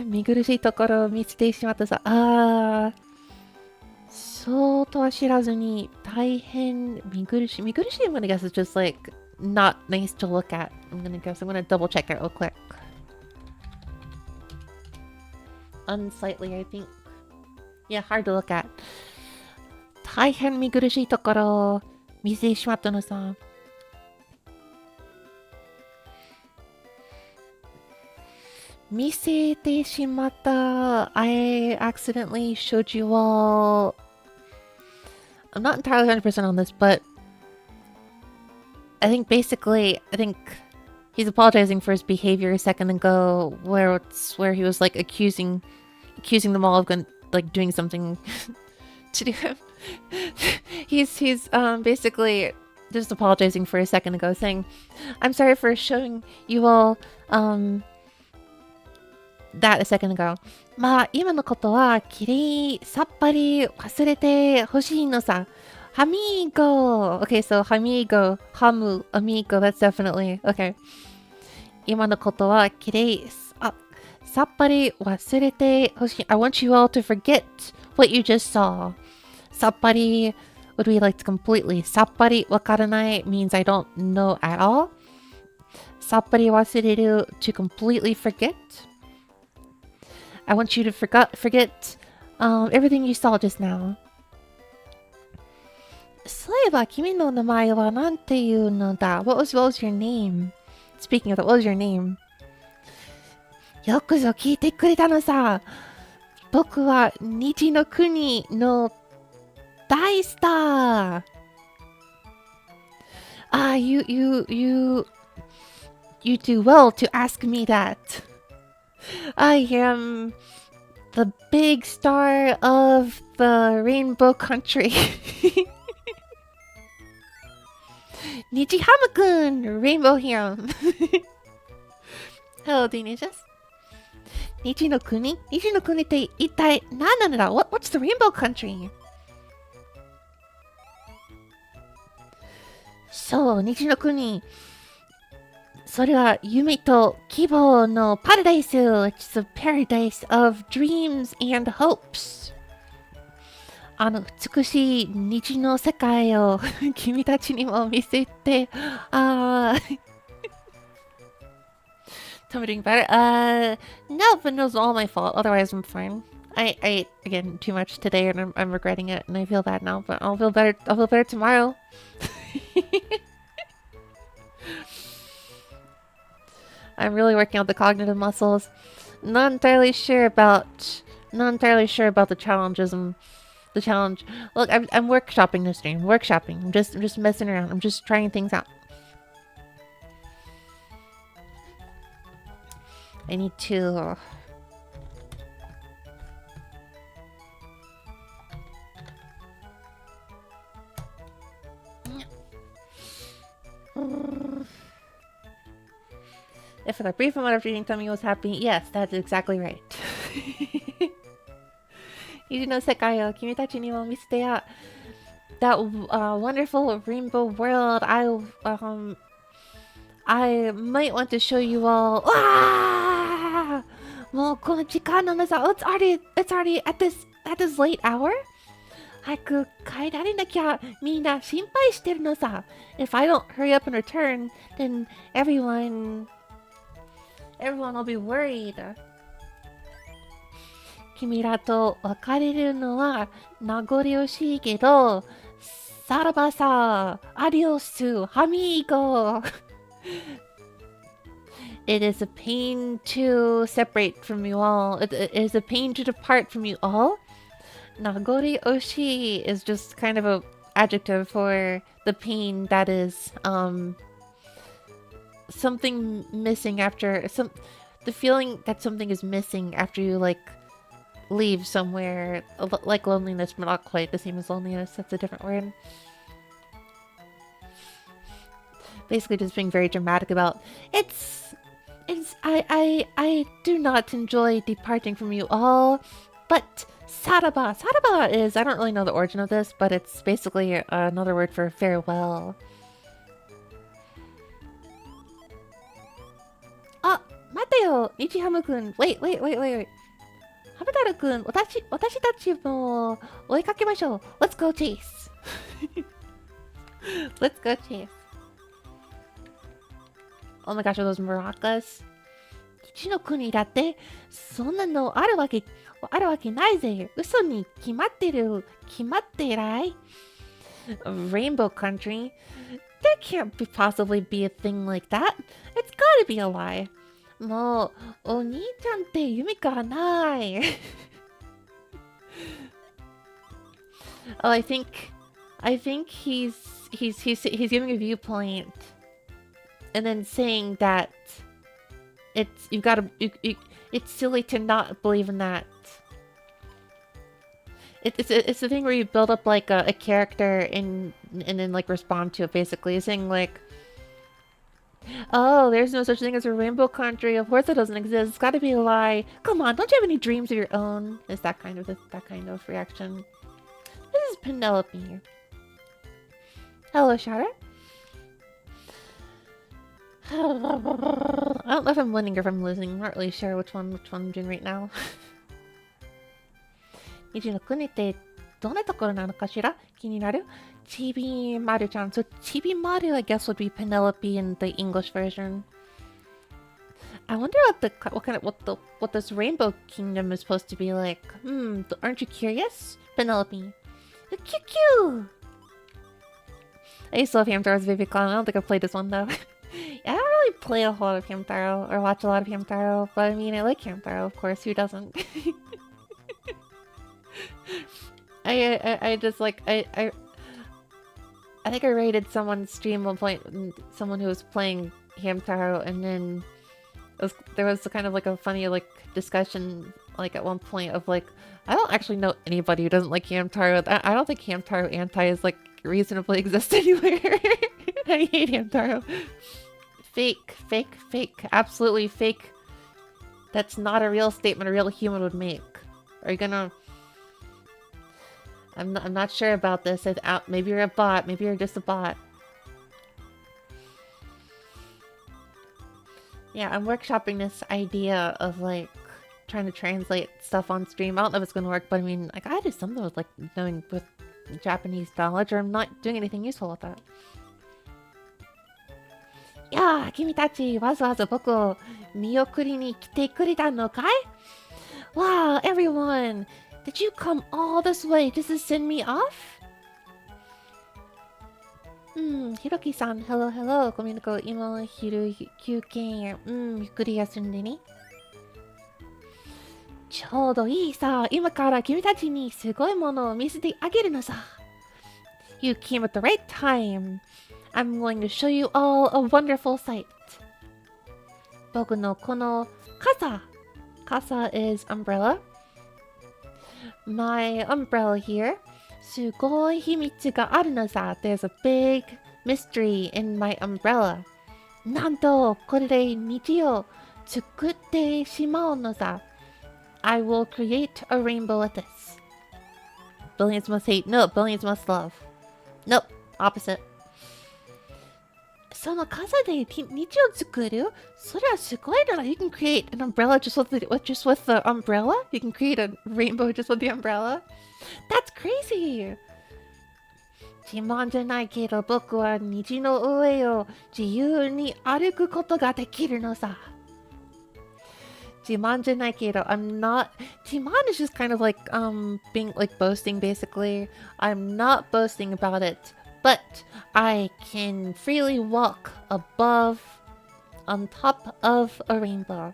見苦しいところを見せてしまったさ。そうとは知らずに大変見苦しい。見苦しい I'm gonna guess it's just like not nice to look at. I'm gonna double check it real quick. Unsightly, I think. Yeah, hard to look at. 大変見苦しいところを見せてしまったのさ。見せてしまった。I accidentally showed you all. I'm not entirely 100% on this, but I think he's apologizing for his behavior a second ago, where he was like accusing them all of like doing something to do him. He's basically just apologizing for a second ago, saying, "I'm sorry for showing you all that a second ago." まあ今のことはきれいさっぱり忘れてほしいのさ。Amigo. Okay, so amigo, hamu, amigo. That's definitely okay. 今のことはきれいさっぱり忘れてほしい. I want you all to forget what you just saw. さっぱり would be like completely. さっぱりわからない means I don't know at all. さっぱり忘れる to completely forget. I want you to forget everything you saw just now. そういえば君の名前はなんていうのだ what was your name? Speaking of that, what was your name? よくぞ聞いてくれたのさ。僕は虹の国の大スター。You do well to ask me that. I am the big star of the rainbow country. 虹ハムくん Rainbow Ham. Hello, Dionysius. 虹の国って一体何なのだ What's the rainbow country? そう、虹の国。それは夢と希望のパラダイス。It's a paradise of dreams and hopes. 美しい虹の世界を君たちにも見せて。Tell me doing better. No, but it was all my fault. Otherwise, I'm fine. I ate again too much today, and I'm regretting it, and I feel bad now. But I'll feel better. I'll feel better tomorrow. I'm really working out the cognitive muscles. Not entirely sure about the challenges and the challenge. Look, I'm workshopping this stream. Workshopping. I'm just messing around. I'm just trying things out. I need to. If for the brief amount of reading Tommy was happy, yes, that's exactly right. 虹の世界を君たちにも見せてや。That wonderful rainbow world. I might want to show you all. もうこの時間なのさ。It's already at this late hour? 早く帰られなきゃみんな心配してるのさ。If I don't hurry up and return, then everyone will be worried. 君らと別れるのは名残惜しいけど、さらばさ、アディオス、ハミーゴ。It is a pain to separate from you all. It is a pain to depart from you all. Nagori oshi is just kind of a adjective for the pain that is something missing after the feeling that something is missing after you like leave somewhere, like loneliness, but not quite the same as loneliness. That's a different word. Basically just being very dramatic about I do not enjoy departing from you all, but saraba is, I don't really know the origin of this, but it's basically another word for farewell. あ、待てよ、日ハムくん。Wait. ハム太郎くん、私たちも追いかけましょう。Let's go chase. Let's go chase. Oh my gosh, are those maracas? 日の国だって、そんなのあるわけないぜ。嘘に決まってない。Rainbow country? There can't possibly be a thing like that. It's gotta be a lie. もう、お兄ちゃんって夢がない。Oh, I think he's giving a viewpoint and then saying that it's silly to not believe in that. It's the thing where you build up like a character and then like respond to it, basically saying like, oh, there's no such thing as a rainbow country. Of course it doesn't exist. It's got to be a lie. Come on, don't you have any dreams of your own? It's that kind of reaction. This is Penelope. Hello, Shatter. I don't know if I'm winning or if I'm losing. I'm not really sure which one I'm doing right now. 虹の国ってどんなところなのかしら気になるちびまるちゃん。So ちびまる I guess would be Penelope in the English version. I wonder what this Rainbow Kingdom is supposed to be like. Aren't you curious, Penelope? Cute. I used to love Hamtaro as a baby clown. I don't think I played this one though. Yeah, I don't really play a whole lot of Hamtaro or watch a lot of Hamtaro, but I mean, I like Hamtaro, of course. Who doesn't? I just like I think I rated someone's stream one point, someone who was playing Hamtaro, and then there was kind of like a funny like discussion like at one point of like, I don't actually know anybody who doesn't like Hamtaro. I don't think Hamtaro anti is like reasonably exist anywhere. I hate Hamtaro. Fake, fake, fake. Absolutely fake. That's not a real statement a real human would make. Are you gonna... I'm not sure about this. Maybe you're a bot. Maybe you're just a bot. Yeah, I'm workshopping this idea of like trying to translate stuff on stream. I don't know if it's gonna work, but I mean, I gotta do something with like knowing with Japanese knowledge, or I'm not doing anything useful with that. Yeah, 君たちわざわざ僕を見送りに来てくれたのかい? Wow, everyone! Did you come all this way just to send me off? Hiroki-san, hello, hello. ごめんなさい。今昼休憩。ゆっくり休んでね。ちょうどいいさ。今から君たちにすごいものを見せてあげるのさ。You came at the right time. I'm going to show you all a wonderful sight. 僕のこの傘。Casa is umbrella. My umbrella here. すごい秘密があるのさ。There's a big mystery in my umbrella. なんと、これで虹を作ってしまうのさ。I will create a rainbow with this. Billions must hate. No, billions must love. Nope, opposite. その傘で虹を作る? それはすごいな。You can create an umbrella just with the umbrella? You can create a rainbow just with the umbrella? That's crazy! 自慢じゃないけど僕は虹の上を自由に歩くことができるのさ。自慢じゃないけど I'm not... 自慢 is just kind of like, being like boasting basically. I'm not boasting about it. But I can freely walk above, on top of a rainbow.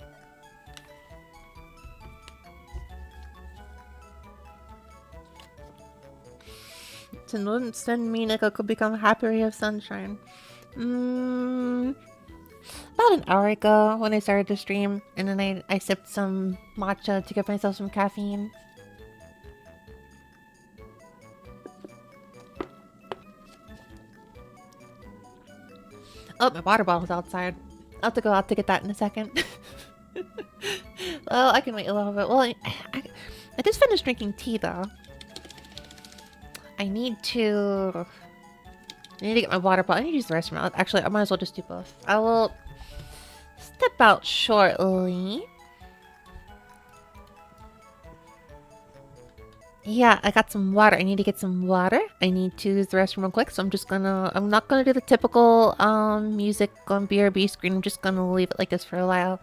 Send me like I could become a happy ray of sunshine. About an hour ago when I started to stream, and then I sipped some matcha to give myself some caffeine. Oh, my water bottle's outside. I'll have to go out to get that in a second. Well, I can wait a little bit. Well, I just finished drinking tea, though. I need to get my water bottle. I need to use the restroom. Actually, I might as well just do both. I will step out shortly. Yeah, I got some water. I need to get some water. I need to use the restroom real quick, so I'm not gonna do the typical music on BRB screen. I'm just gonna leave it like this for a while.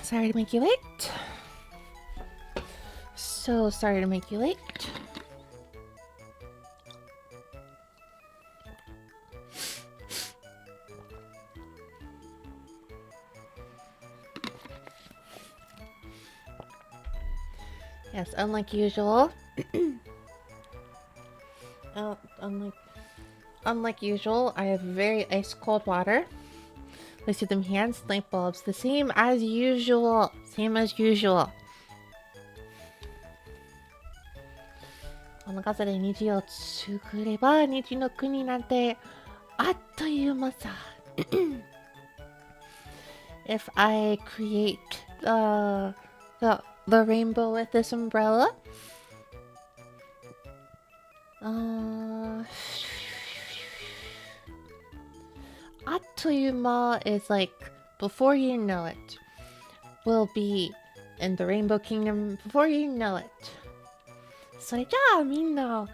Sorry to make you late. So sorry to make you late. Yes, unlike usual. uh, unlike usual, I have very ice cold water. Lithium hands, light bulbs, the same as usual. Same as usual. この傘で虹を作れば虹の国なんてあっという間さ。If I create the rainbow with this umbrella, Attoyuma is like before you know it, will be in the Rainbow Kingdom before you know it. それじゃあみんな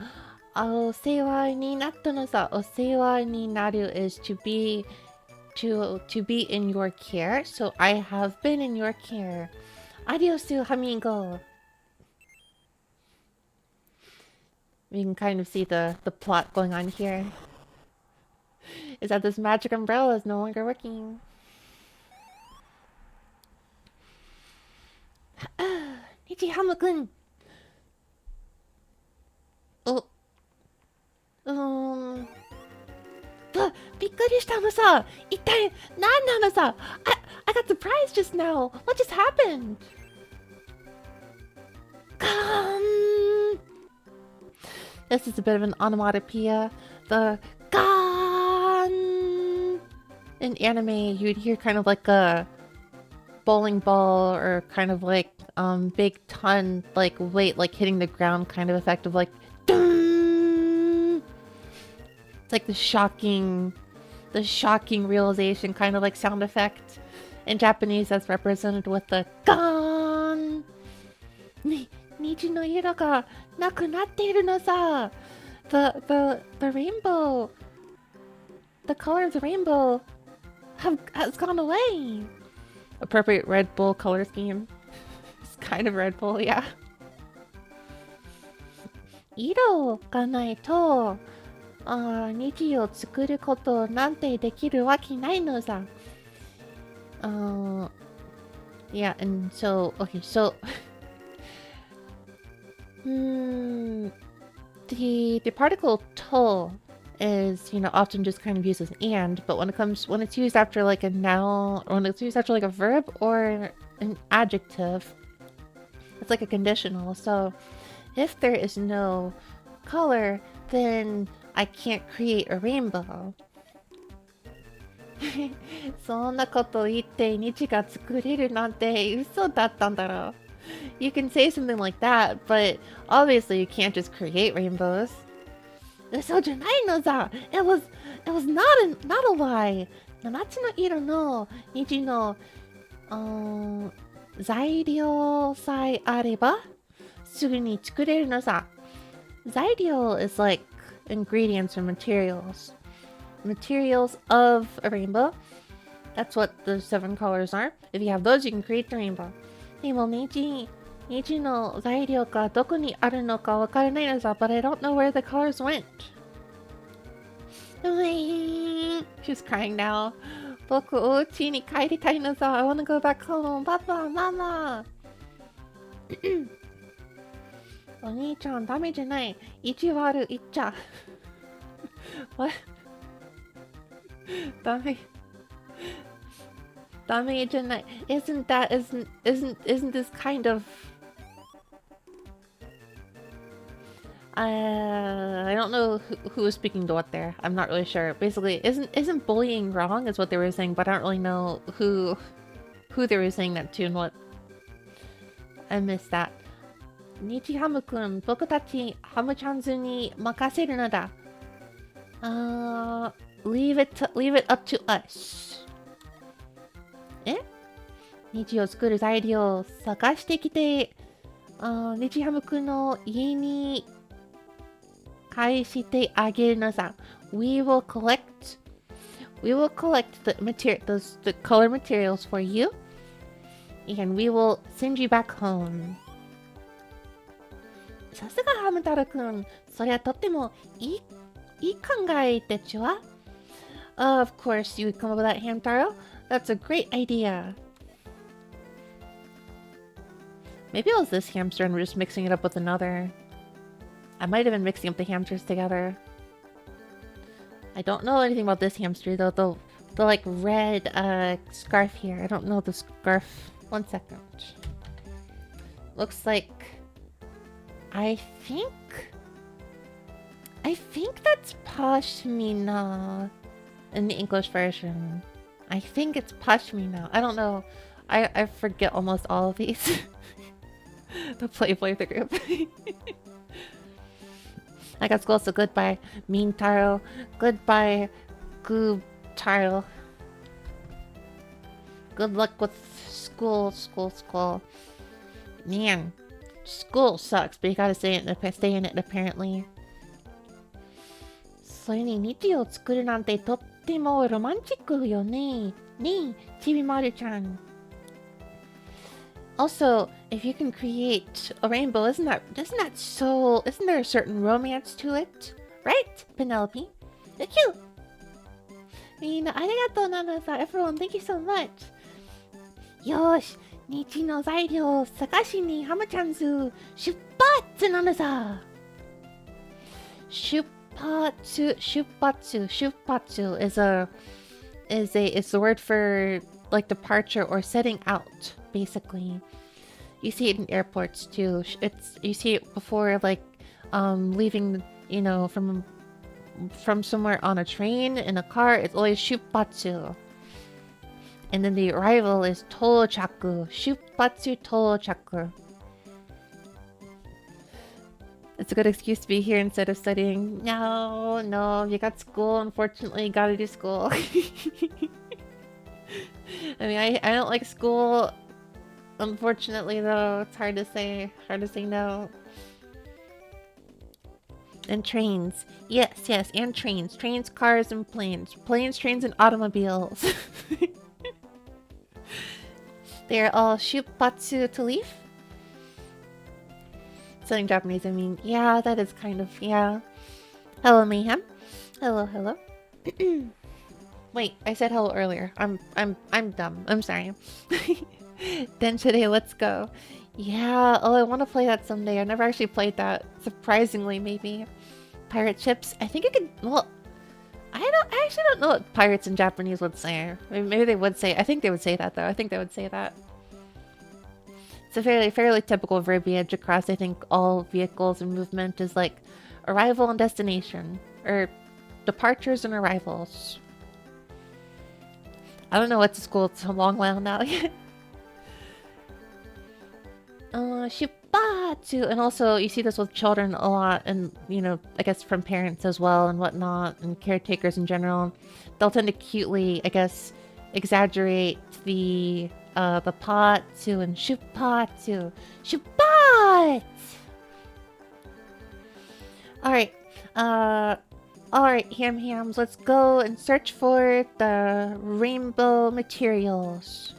お世話になったのさ。お世話になる is to be in your care. So I have been in your care. Adios, amigo. We can kind of see the plot going on here. Is that this magic umbrella is no longer working. Nichihamu-kun. Oh. びっくりしたのさ。一体何なのさ。I got surprised just now. What just happened? This is a bit of an onomatopoeia. The gan. In anime, you'd hear kind of like a bowling ball or kind of like big ton like weight like hitting the ground kind of effect of like dun. It's like the shocking realization kind of like sound effect. In Japanese, that's represented with the gan. 虹の色がなくなっているのさ。The rainbow, the color of the rainbow has gone away. Appropriate Red Bull color scheme. It's kind of Red Bull, yeah. 色がないと、虹を作ることなんてできるわけないのさ。Yeah, and so, okay, so... the particle to is, often just kind of used as and, but when it's used after like a noun, or when it's used after like a verb or an adjective, it's like a conditional. So if there is no color, then I can't create a rainbow. そんなこと言って虹が作れるなんて嘘だったんだろう。You can say something like that, but obviously you can't just create rainbows. 嘘じゃないのさ。It was not a lie. 7つの色の虹の材料さえあればすぐに作れるのさ。材料 is like ingredients or materials. Materials of a rainbow. That's what the 7 colors are. If you have those, you can create the rainbow. でも虹の材料がどこにあるのかわからないのさ。But I don't know where the colors went. She's crying now. 僕お家に帰りたいのさ。I wanna go back home. パパ、ママ。お兄ちゃんダメじゃない。意地悪言っちゃ。What? ダメじゃない。Isn't this kind of... I don't know who was speaking to what there. I'm not really sure. Basically, isn't bullying wrong is what they were saying, but I don't really know who they were saying that to and what. I missed that. 日ハムくん、僕たちハムちゃんズに任せるのだ。Leave it up to us. 虹を作る材料を探してきて、日ハムくんの家に返してあげるのさ。We will collect We will collect the color materials for you, and we will send you back home. さすがハム太郎くん。それはとってもいい考えでちゅわ。Of course, you would come up with that, Hamtaro. That's a great idea. Maybe it was this hamster and we're just mixing it up with another. I might have been mixing up the hamsters together. I don't know anything about this hamster though. The like red scarf here. I don't know the scarf. 1 second. Looks like I think that's Pashmina in the English version. I think it's Pashmina. I don't know. I forget almost all of these. The Playboy of the group. I got school, so goodbye, Mean Taro. Goodbye, Goob Taro. Good luck with school. Man, school sucks, but you gotta stay in it apparently. それに日を作るなんてとってもロマンチックよね。ねえ、ちびまるちゃん。Also, if you can create a rainbow, isn't there a certain romance to it? Right, Penelope? Thank you! みんなありがとうなのさ。Everyone, thank you so much. よーし、日の材料を探しにハムちゃんズ出発なのさ。出発 is the word for like departure or setting out, basically. You see it in airports too. You see it before like leaving, you know, from somewhere on a train, in a car. It's always shupatsu. And then the arrival is tochaku. Shupatsu tochaku. It's a good excuse to be here instead of studying. No, you got school. Unfortunately, you gotta do school. I mean, I don't like school. Unfortunately, though, it's hard to say no. And trains. Yes, and trains. Trains, cars, and planes. Planes, trains, and automobiles. They're all shupatsu to leave. Studying Japanese, I mean, yeah, that is kind of, yeah. Hello, Mayhem. Hello. Wait, I said hello earlier. I'm dumb. I'm sorry. Then today, let's go. Yeah, I want to play that someday. I never actually played that. Surprisingly, maybe. Pirate ships. I think it could. Well, I actually don't know what pirates in Japanese would say. Maybe they would say. I think they would say that though. I think they would say that. It's a fairly typical verbiage across, I think, all vehicles and movement is like arrival and destination, or departures and arrivals. I don't know what to school. It's a long while now. Shipatsu, and also you see this with children a lot, and you know, I guess from parents as well and whatnot, and caretakers in general. They'll tend to cutely, I guess, exaggerate the patsu and shupatsu. Shupat! Alright, hams, let's go and search for the rainbow materials.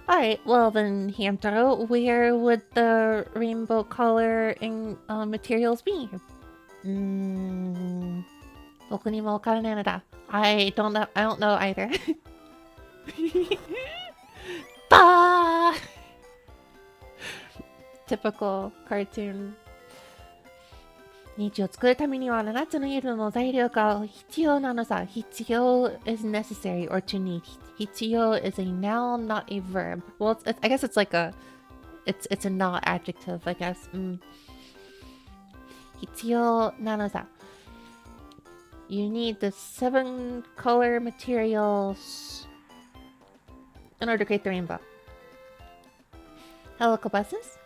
Alright, well then, Hamtaro, where would the rainbow color and materials be? I don't know either. Bah! Typical cartoon. 日を作るためには7つの色の材料が必要なのさ。必要 is necessary or to need. 必要 is a noun, not a verb. Well, I guess it's like it's a not adjective, I guess. 必要なのさ。You need the 7 color materials in order to create the rainbow. Hello, Kobasus.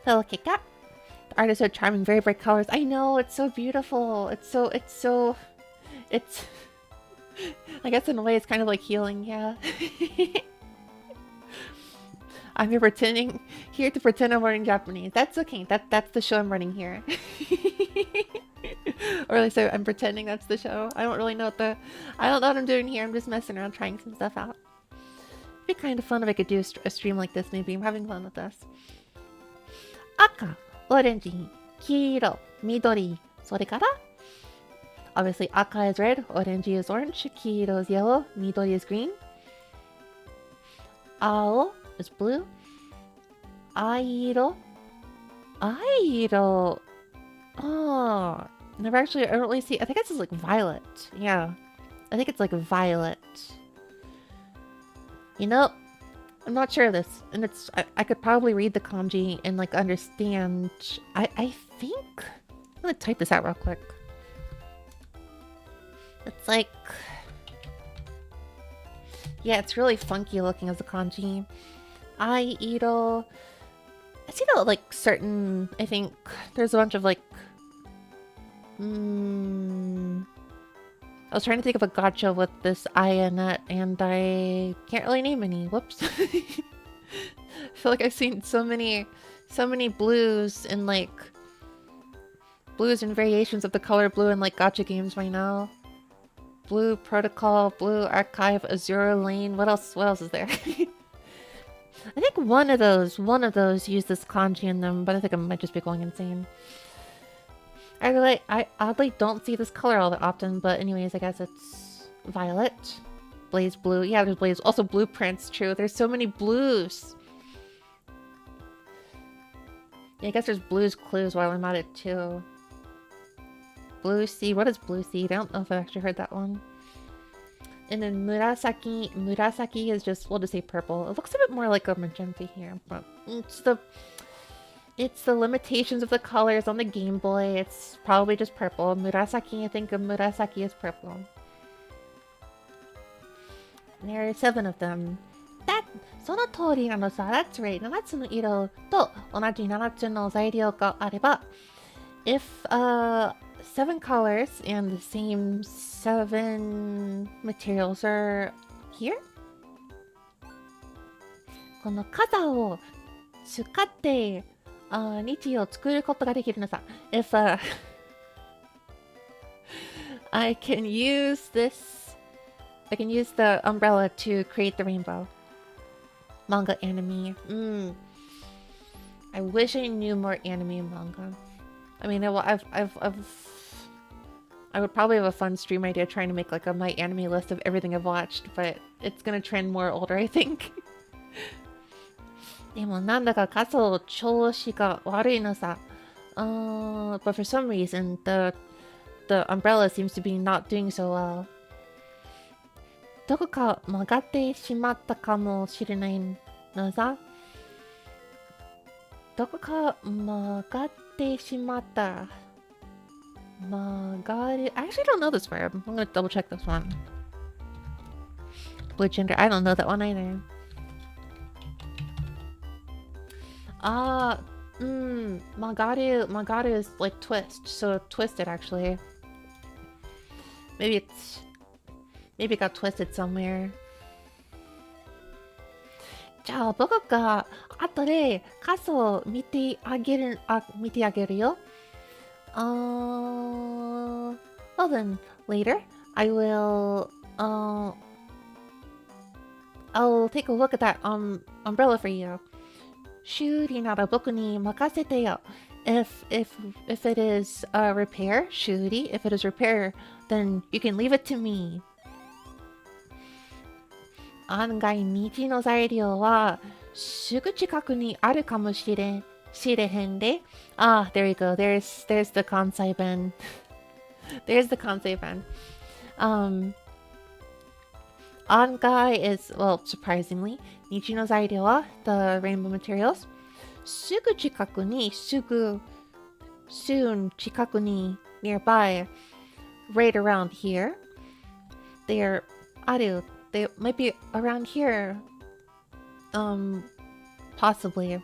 Hello, Kika. The artists are charming, very bright colors. I know, it's so beautiful. It's I guess in a way it's kind of like healing, yeah. I'm here pretending here to pretend I'm learning Japanese. That's okay. That's the show I'm running here. Or at least I'm pretending that's the show. I don't really know I don't know what I'm doing here. I'm just messing around, trying some stuff out. It'd be kind of fun if I could do a stream like this. Maybe I'm having fun with this. Aka, orange, 黄色, midori. それから obviously aka is red, orange is orange, 黄色 is yellow, midori is green. Ao is blue. Airo. Airo. Oh, never actually, I don't really see. I think it's like violet. Yeah. I think it's like violet. You know, I'm not sure of this. And I could probably read the kanji and like understand. I think, I'm gonna type this out real quick. It's like, yeah, it's really funky looking as a kanji. Airo. I see that like certain, I think there's a bunch of like, I was trying to think of a gacha with this I in it, and I can't really name any. Whoops. I feel like I've seen so many blues and like, blues and variations of the color blue in like gacha games right now. Blue Protocol, Blue Archive, Azure Lane. What else is there? I think one of those use this kanji in them, but I think I might just be going insane. I oddly don't see this color all that often, but anyways, I guess it's violet. Blaze blue. Yeah, there's blaze. Also blueprints, true. There's so many blues. Yeah, I guess there's blues clues while I'm at it too. Blue seed. What is blue seed? I don't know if I've actually heard that one. And then murasaki. Murasaki is just, we'll just say purple. It looks a bit more like a magenta here, but it's the limitations of the colors on the Game Boy. It's probably just purple. Murasaki, I think of murasaki is purple. There are 7 of them. その通りなのさ。That's right. 7つの色と同じ7つの材料があれば、if 7 colors and the same 7 materials are here, この傘を使って日を作ることができるのさ。If I can use the umbrella to create the rainbow. Manga, anime. I wish I knew more anime and manga. I mean, I would probably have a fun stream idea trying to make like my anime list of everything I've watched, but it's gonna trend more older, I think. でもなんだか傘調子が悪いのさ。But for some reason, the umbrella seems to be not doing so well. どこか曲がってしまったかもしれないのさ。どこか曲がってしまった。曲がる。I actually don't know this verb. I'm gonna double check this one. Blue gender. I don't know that one either. Magaru is like twist, so twisted actually. Maybe it got twisted somewhere. じゃあ僕が後で傘を見てあげるよ。Well then, later I will I'll take a look at that umbrella for you. 修理なら僕に任せてよ。If it is repair, 修理. If it is repair, then you can leave it to me. 案外道の材料はすぐ近くにあるかもしれへんで。Ah, there you go. There's the Kansai Ben. There's the Kansai Ben. Angai is, well, surprisingly, 日の材料は the rainbow materials. すぐ近くに soon 近くに nearby, right around here. They might be around here. Possibly.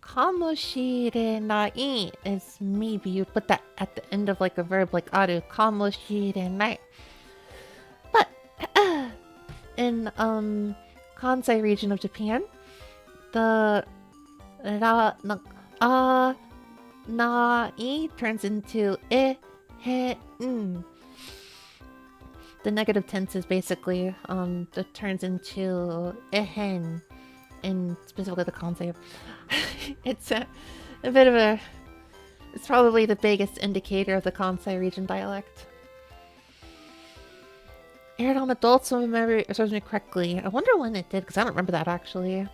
かもしれない is maybe. You put that at the end of like a verb like あるかもしれない. But in Kansai region of Japan, The ra na a na I turns into I he n. The negative tense is basically that turns into ehen in specifically the kansei. It's a bit of a. It's probably the biggest indicator of the Kansai region dialect. Aired on Adult Swim, if memory serves me correctly. I wonder when it did, because I don't remember that actually.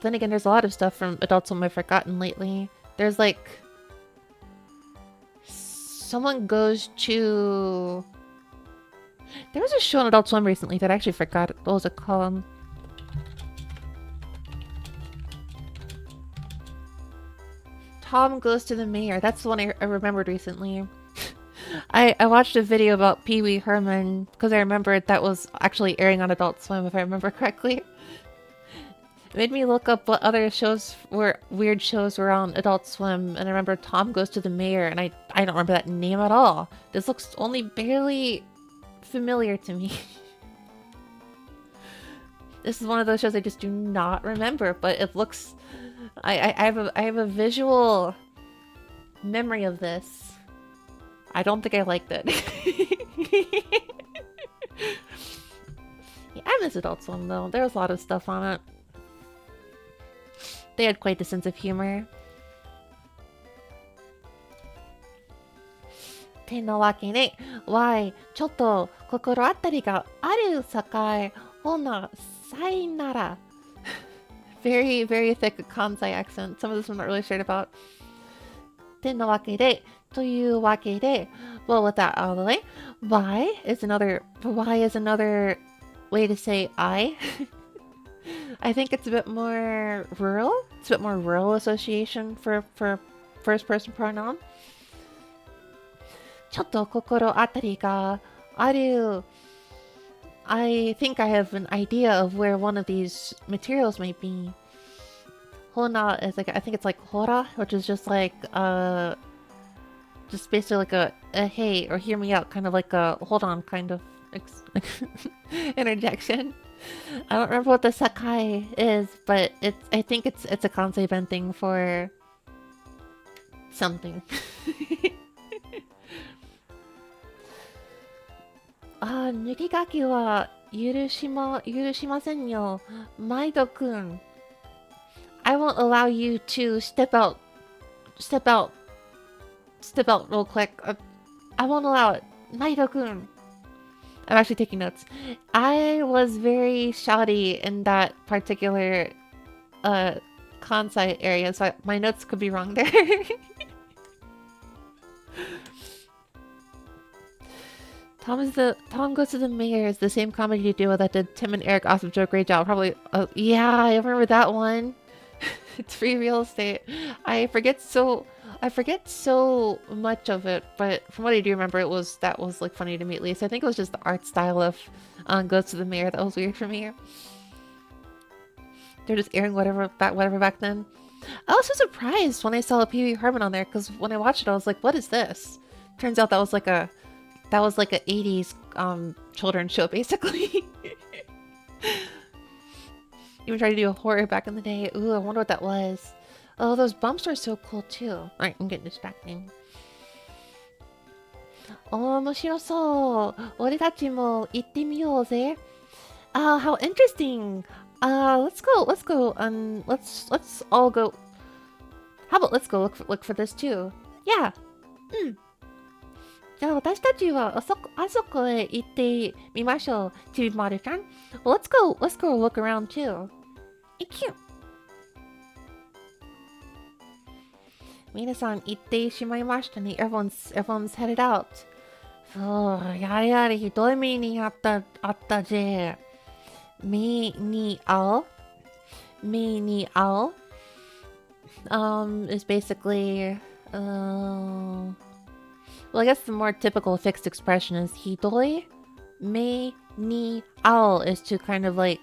Then again, there's a lot of stuff from Adult Swim I've forgotten lately. There's like... Someone goes to... There was a show on Adult Swim recently that I actually forgot. What was it called? Tom Goes to the Mayor. That's the one I remembered recently. I watched a video about Pee Wee Herman because I remembered that was actually airing on Adult Swim, if I remember correctly. It made me look up what other shows were weird shows were on Adult Swim, and I remember Tom Goes to the Mayor, and I don't remember that name at all. This looks only barely familiar to me. This is one of those shows I just do not remember, but it looks... I have a visual memory of this. I don't think I liked it. Yeah, I miss Adult Swim though. There was a lot of stuff on it. They had quite a sense of humor. てなわけで、わい、ちょっと心当たりがあるさかい、ほな、さいなら。Very, very thick Kansai accent. Some of this I'm not really sure about. てなわけで、というわけで, well, with that out of the way, why is another way to say I. I think it's a bit more rural. It's a bit more rural association for first person pronoun. ちょっと心当たりがある. I think I have an idea of where one of these materials might be. Hona is like, I think it's like hora, which is just like, just basically like a hey, or hear me out, kind of like a hold on kind of interjection. I don't remember what the sakai is, but I think it's a Kansei Ben thing for something. 抜き書きは許しませんよ。マイドくん。I won't allow you to step out real quick. I won't allow it. Maido-kun. I'm actually taking notes. I was very shoddy in that particular Kansai area, so my notes could be wrong there. Tom Goes to the Mayor is the same comedy duo that did Tim and Eric Awesome Joe Great Job. Probably, yeah, I remember that one. It's free real estate. I forget so much of it, but from what I do remember, that was like funny to me at least. I think it was just the art style of Goes to the Mayor that was weird for me. They're just airing whatever back then. I was so surprised when I saw a Pee Wee Herman on there, because when I watched it, I was like, "What is this?" Turns out that was like a 80s children's show basically. Even tried to do a horror back in the day. Ooh, I wonder what that was. Oh, those bumps are so cool too. Alright, I'm getting distracting. Oh, 面白そう。俺たちも行ってみようぜ. How interesting. Let's go. Let's all go. How about let's go look for this too? Yeah. じゃあ私たちはあそこへ行ってみましょう。ちびまるちゃん。Well, let's go look around too. Thank you. 皆さん行ってしまいましたね。Everyone's headed out. そう、やはりひどい目にあったぜ。目に遭う is basically well, I guess the more typical fixed expression is hidoi. Me ni ao is to kind of like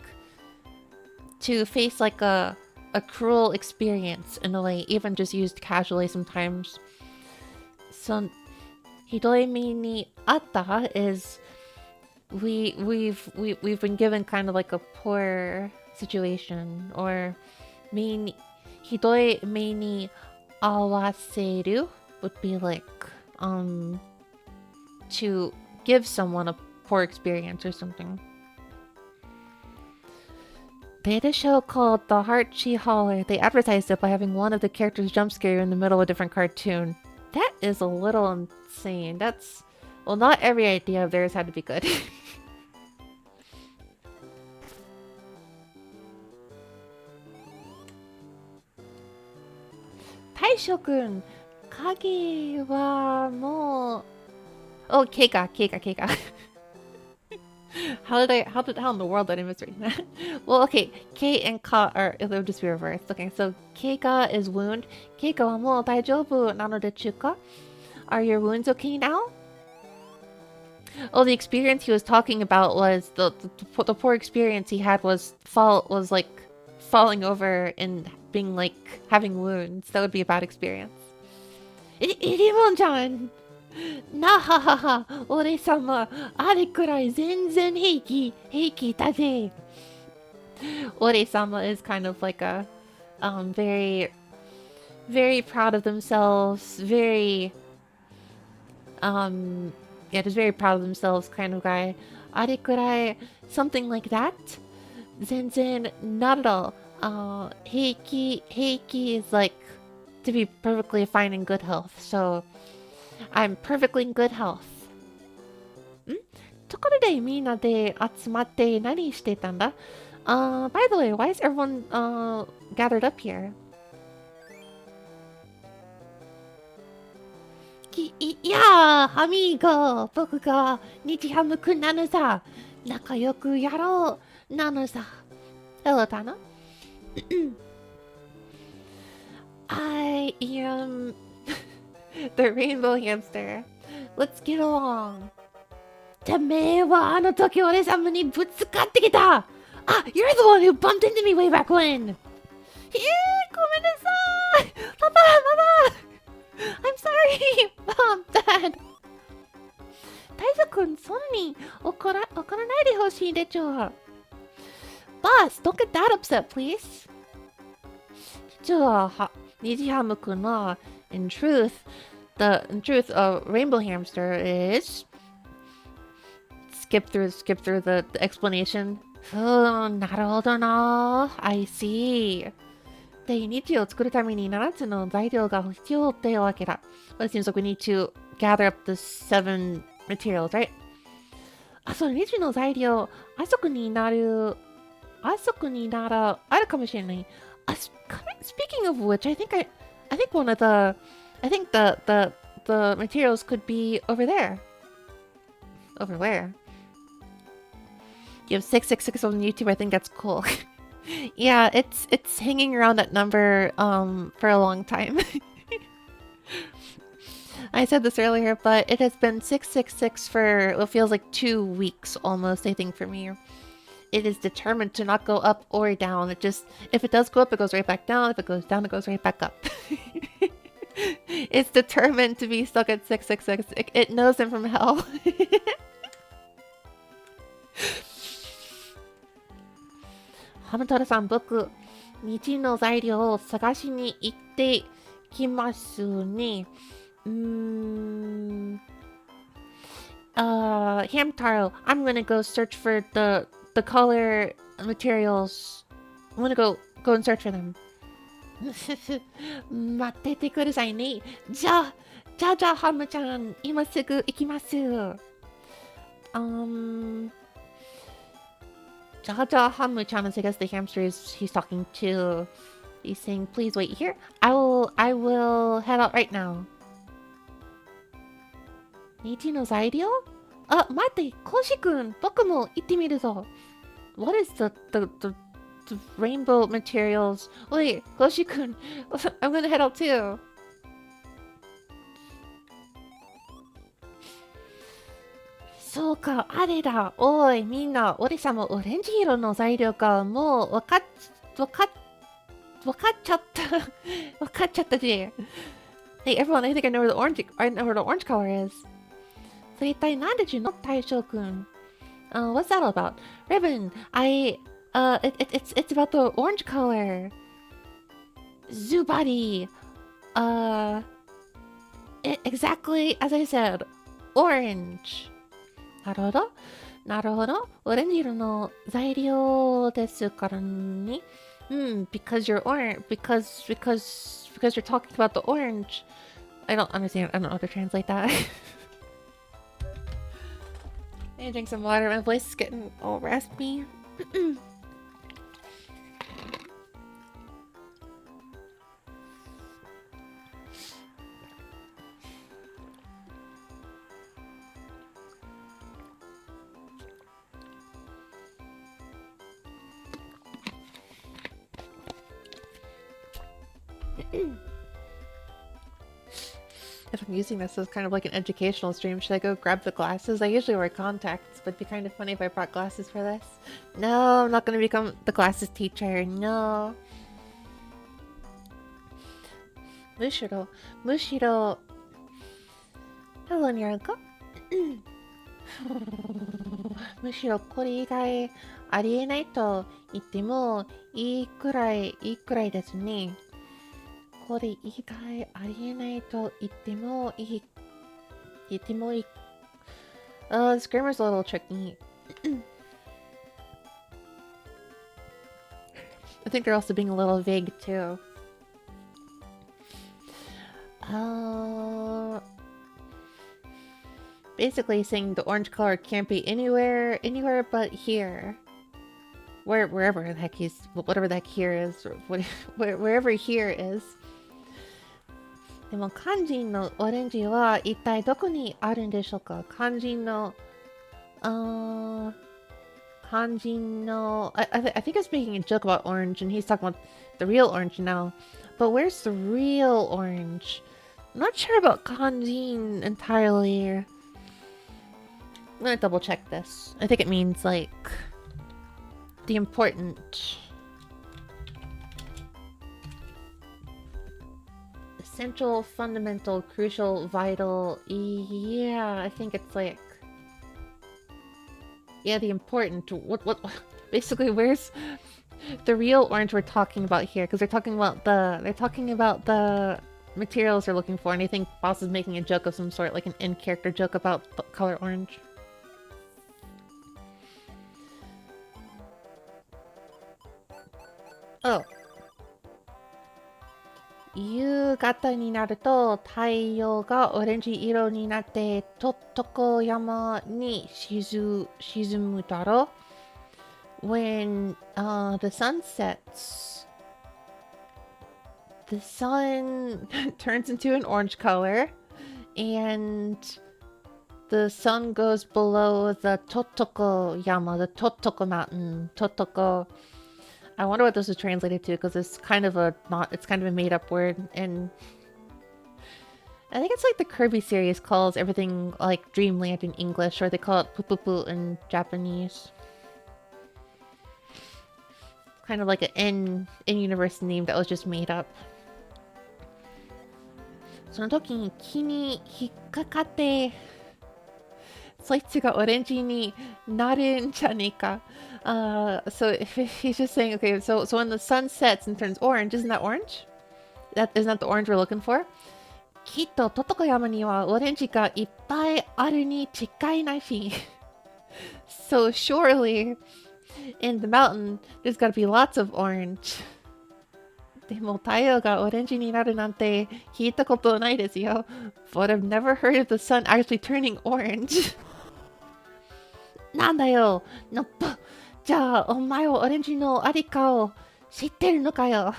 to face like a cruel experience in a way, even just used casually sometimes. So hidoi me ni atta is we've been given kind of like a poor situation, or 目に、ひどい目に合わせる would be like, to give someone a poor experience or something. They had a show called The Heart She Holler. They advertised it by having one of the characters jump scare you in the middle of a different cartoon. That is a little insane. That's... Well, not every idea of theirs had to be good. Taisho-kun, Kage wa mo... Oh, Keika. How in the world did I misread that? Well, okay, K and Ka are, it would just be reversed. Okay, so Keika is wound. Keika wa mou daijoubu nano desu ka? Are your wounds okay now? Oh, the experience he was talking about was the poor experience he had was like falling over and being like having wounds. That would be a bad experience. Irimon-chan! なははは、俺様、あれくらい全然平気だぜ。Ore-sama is kind of like a, very proud of themselves, just very proud of themselves kind of guy. あれくらい something like that. 全然 not at all. 平気 is like to be perfectly fine in good health. So I'm perfectly in good health. ところでみんなで集まって何してたんだ? By the way, why is everyone gathered up here? いやー、ハミーゴ、僕が日ハムくんなのさ。仲良くやろうなのさ。Hello, Tana. I am the rainbow hamster. Let's get along. てめえはあの時俺様にぶつかってきた。Ah, you're the one who bumped into me way back when. ごめんなさい。パパ。I'm sorry, Mom, Dad. 大丈くん、そんなに怒らないでほしいでしょう。Boss, don't get that upset, please. 実は、虹ハムくんは、in truth, a rainbow hamster is... Skip through the explanation. なるほどな。I see. で、日を作るために7つの材料が必要ってわけだ。But it seems like we need to gather up the 7 materials, right? あ、そう、日の材料、あそこにならあるかもしれない。Speaking of which, I think the materials could be over there. Over where? You have 666 on YouTube. I think that's cool. Yeah, it's hanging around that number for a long time. I said this earlier, but it has been 666 for what feels like 2 weeks almost, I think, for me. It is determined to not go up or down. It just, if it does go up, it goes right back down. If it goes down, it goes right back up. It's determined to be stuck at 666. It knows him from hell. Hamtaro-san, 僕、日の材料を探しに行ってきますね。Hamtaro, I'm gonna go search for the color materials. I'm gonna go and search for them. 待っててくださいね。じゃあ、ハムちゃん、今すぐ行きます。Hamu-chan is, I guess, the hamster he's talking to. He's saying, please wait here. I will head out right now. 日の材料? あ、待って、コシ君、僕も行ってみるぞ。What is the rainbow materials? Wait, Koshi-kun, I'm gonna head out too. そうか、あれだ。おい、みんな、俺様オレンジ色の材料か。もう、わかっちゃった。ぜ。Hey, everyone, I think I know where the orange color is. それ一体何でちゅうの、大将くん。What's that all about? Ribbon, it's about the orange color. Zubari. Exactly as I said. Orange. なるほど。なるほど。オレンジ色の材料ですからね。because you're orange. Because you're talking about the orange. I don't understand. I don't know how to translate that. I need to drink some water. My voice is getting all raspy. If I'm using this as kind of like an educational stream, should I go grab the glasses? I usually wear contacts, but it'd be kind of funny if I brought glasses for this. No, I'm not going to become the glasses teacher. No. Mushiro. Hello, Nyaruko. むしろこれ以外ありえないと言ってもいいくらいですね。これ以外ありえないと言ってもいい。This grammar's a little tricky. I think they're also being a little vague too. Basically saying the orange color can't be anywhere but here. Wherever the heck he's, whatever the heck here is, or wherever here is. でも肝心のオレンジは一体どこにあるんでしょうか？肝心の、I think he's making a joke about orange and he's talking about the real orange now. But where's the real orange? I'm not sure about kanjin entirely. I'm gonna double check this. I think it means like the important, essential, fundamental, crucial, vital. Yeah, I think it's like, yeah, the important. What? Basically, where's the real orange we're talking about here? Because they're talking about the materials they're looking for, and I think Boss is making a joke of some sort, like an in-character joke about the color orange. Oh. 夕方になると太陽がオレンジ色になって床山に沈むだろ When the sun sets, the sun turns into an orange color and the sun goes below the Totoko Yama, the Totoko mountain. Totoko. I wonder what this is translated to because it's kind of a made up word, and I think it's like the Kirby series calls everything like Dreamland in English, or they call it Pupupu in Japanese. Kind of like an in-universe name that was just made up. その時に木に引っかかってそいつがオレンジになるんじゃねえか。So if he's just saying, okay, so when the sun sets and turns orange, isn't that orange? Isn't that the orange we're looking for? きっとトトコ山にはオレンジがいっぱいあるに違いないし。So surely in the mountain there's gotta be lots of orange. でも太陽がオレンジになるなんて聞いたことないですよ。But I've never heard of the sun actually turning orange. なんだよ、のっぽ。じゃあ、お前はオレンジのありかを知ってるのかよ。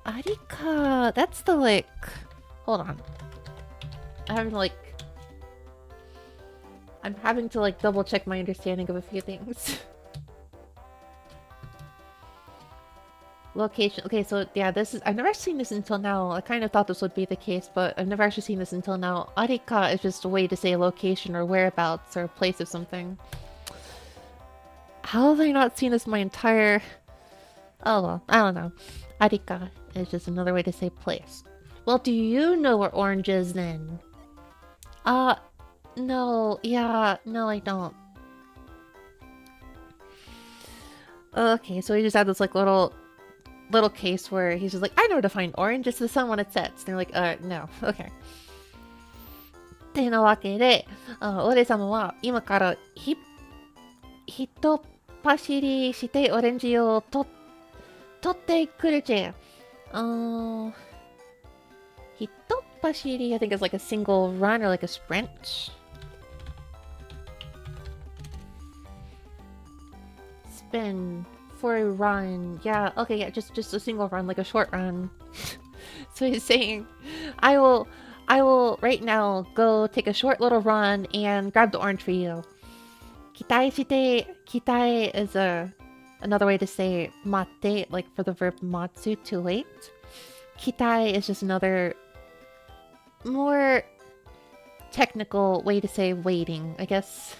ありか。That's the like. Hold on. I'm having to like double check my understanding of a few things. Location. Okay, so yeah, I've never seen this until now. I kind of thought this would be the case, but I've never actually seen this until now. Arika is just a way to say location or whereabouts or place of something. How have I not seen this my entire... Oh well, I don't know. Arika is just another way to say place. Well, do you know where orange is then? No. Yeah, no I don't. Okay, so he just had this like little case where he's just like, I know where to find orange. It's the sun when it sets. And they're like, no. Okay. ってなわけで、俺様は今からひと走りしてオレンジを取ってくるぜ。ひと走り I think is like a single run or like a sprint. Spin for a run. Yeah, okay, yeah, just a single run, like a short run. So he's saying, I will right now go take a short little run and grab the orange for you. Kitai shite. Kitai is another way to say mate, like for the verb matsu, to wait. Kitai is just another more technical way to say waiting. I guess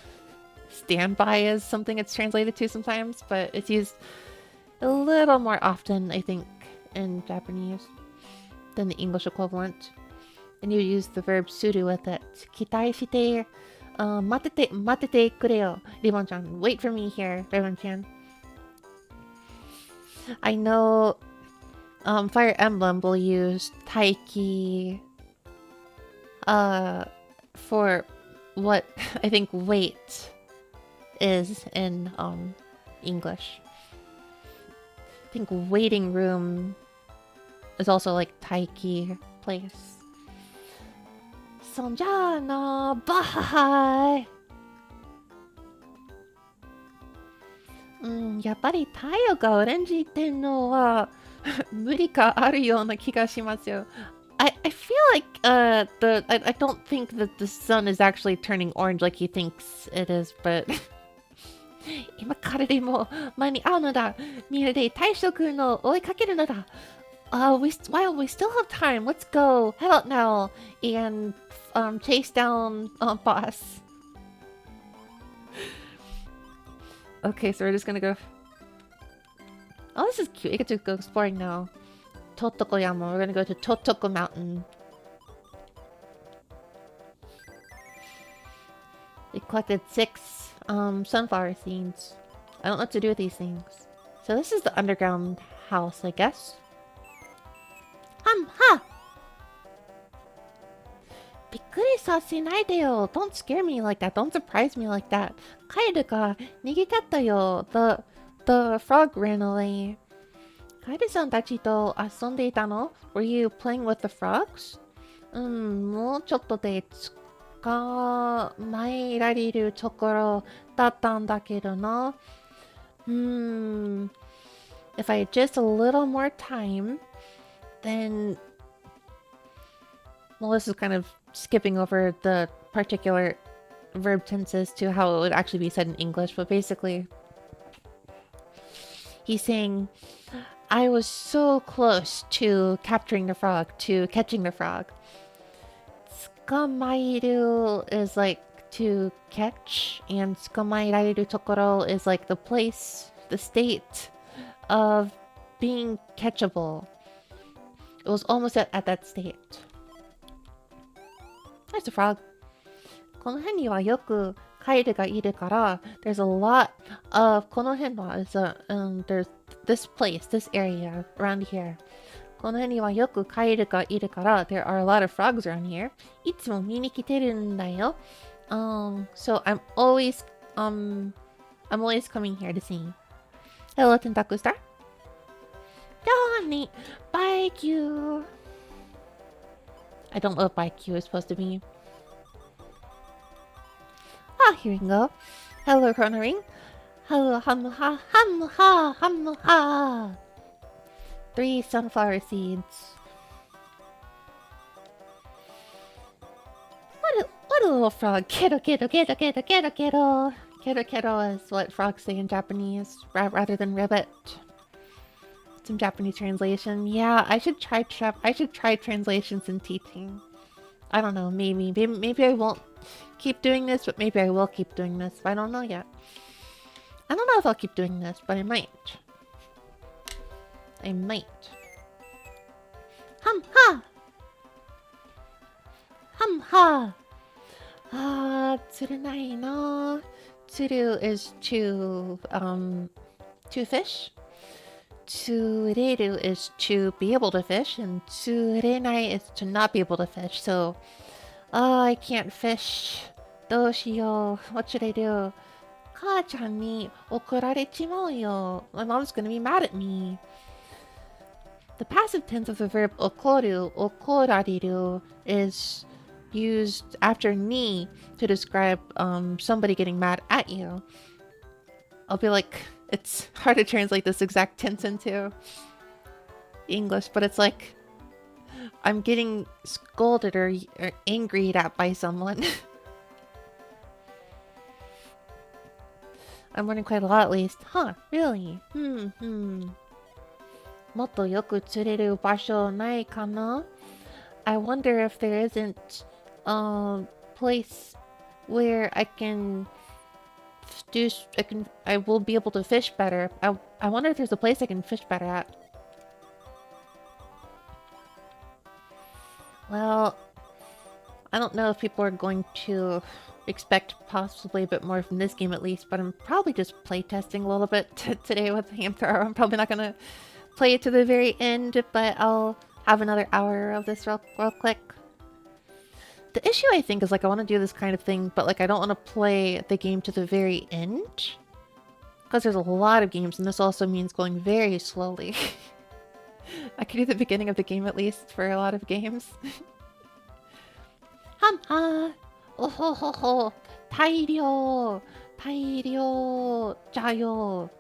standby is something it's translated to sometimes, but it's used a little more often, I think, in Japanese than the English equivalent. And you use the verb suru with it. Kitai shite. Matete kureo, Ribbon-chan. Wait for me here, Ribbon-chan. I know Fire Emblem will use taiki for what I think wait is in English. I think waiting room is also like taiki place. そんじゃあな、バイ。やっぱり太陽がオレンジってのは無理があるような気がしますよ。I feel like I don't think that the sun is actually turning orange like he thinks it is, but 今からでも間に合うのだ。みんなで大将軍を追いかけるのだ。while we still have time, let's go. Head out now and chase down boss. Okay, so we're just gonna go. Oh, this is cute. We get to go exploring now. Totokoyama. We're gonna go to Totoko Mountain. We collected 6 sunflower seeds. I don't know what to do with these things. So this is the underground house, I guess. Ha! びっくりさせないでよ. Don't scare me like that. Don't surprise me like that. カエルが逃げちゃったよ. The frog ran away. カエルさんたちと遊んでいたの? Were you playing with the frogs? もうちょっとで捕まえられるところだったんだけどな. If I had just a little more time, then... Well, this is kind of skipping over the particular verb tenses to how it would actually be said in English, but basically he's saying, I was so close to capturing the frog, to catching the frog. Tsukamairu is like to catch, and tsukamairareru tokoro is like the place, the state of being catchable. It was almost at that state. There's a frog. この辺にはよくカエルがいるから、there's a lot of この辺は is there's this place, this area around here. この辺にはよくカエルがいるから、there are a lot of frogs around here. いつも見に来てるんだよ. So I'm always coming here to see. Hello, Tentaku Star. Johnny, bike you. I don't know what bike you is supposed to be. Ah, here we go. Hello, Chrono Ring. Hello, Hamha, Hamha, Hamha. 3 sunflower seeds. What a little frog. Kiddo, kiddo, kiddo, kiddo, kiddo, kiddo. Kiddo, kiddo is what frogs say in Japanese, rather than ribbit. Some Japanese translation. Yeah, I should try translations and teaching. I don't know, maybe I won't keep doing this, but maybe I will keep doing this. But I don't know yet. I don't know if I'll keep doing this, but I might. I might. Hum ha! Hum ha! Tsurunai no. Tsuru is to to fish. Tsureru is to be able to fish, and tsurenai is to not be able to fish. So, oh, I can't fish. どうしよう. What should I do? 母ちゃんに怒られちまうよ. My mom's gonna be mad at me. The passive tense of the verb okoru, okorareru, is used after ni to describe somebody getting mad at you. I'll be like, it's hard to translate this exact tense into English, but it's like I'm getting scolded or angry at by someone. I'm running quite a lot at least. Huh, really? もっとよく釣れる場所ないかな? I wonder if there isn't a place where I will be able to fish better. I wonder if there's a place I can fish better at. Well, I don't know if people are going to expect possibly a bit more from this game at least, but I'm probably just playtesting a little bit today with Hamtaro. I'm probably not gonna play it to the very end, but I'll have another hour of this real quick. The issue, I think, is like I want to do this kind of thing, but like I don't want to play the game to the very end. Because there's a lot of games, and this also means going very slowly. I could do the beginning of the game at least for a lot of games. Hamha! Oh ho ho ho! Tairyo! Tairyo! Jayo!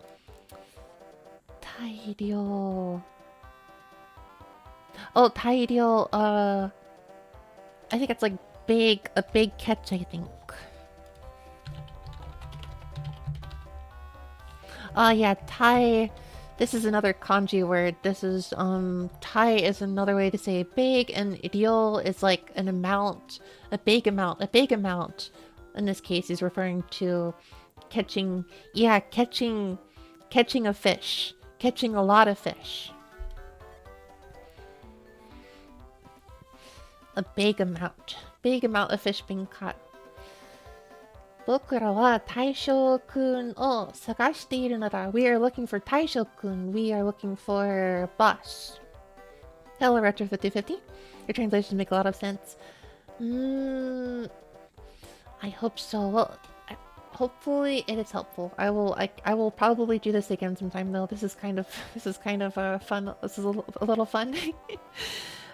Tairyo. Oh, tairyo, I think it's like a big catch, I think. Oh yeah, tai. This is another kanji word. This is, tai is another way to say big, and ryo is like an amount, a big amount. In this case, he's referring to catching a fish. Catching a lot of fish. A big amount of fish being caught. 僕らは大将くんを探しているのだ. We are looking for 大将くん. We are looking for boss. Hello, Retro 5050. Your translations make a lot of sense. I hope so. Well, hopefully it is helpful. I will probably do this again sometime though. This is kind of fun. This is a little fun.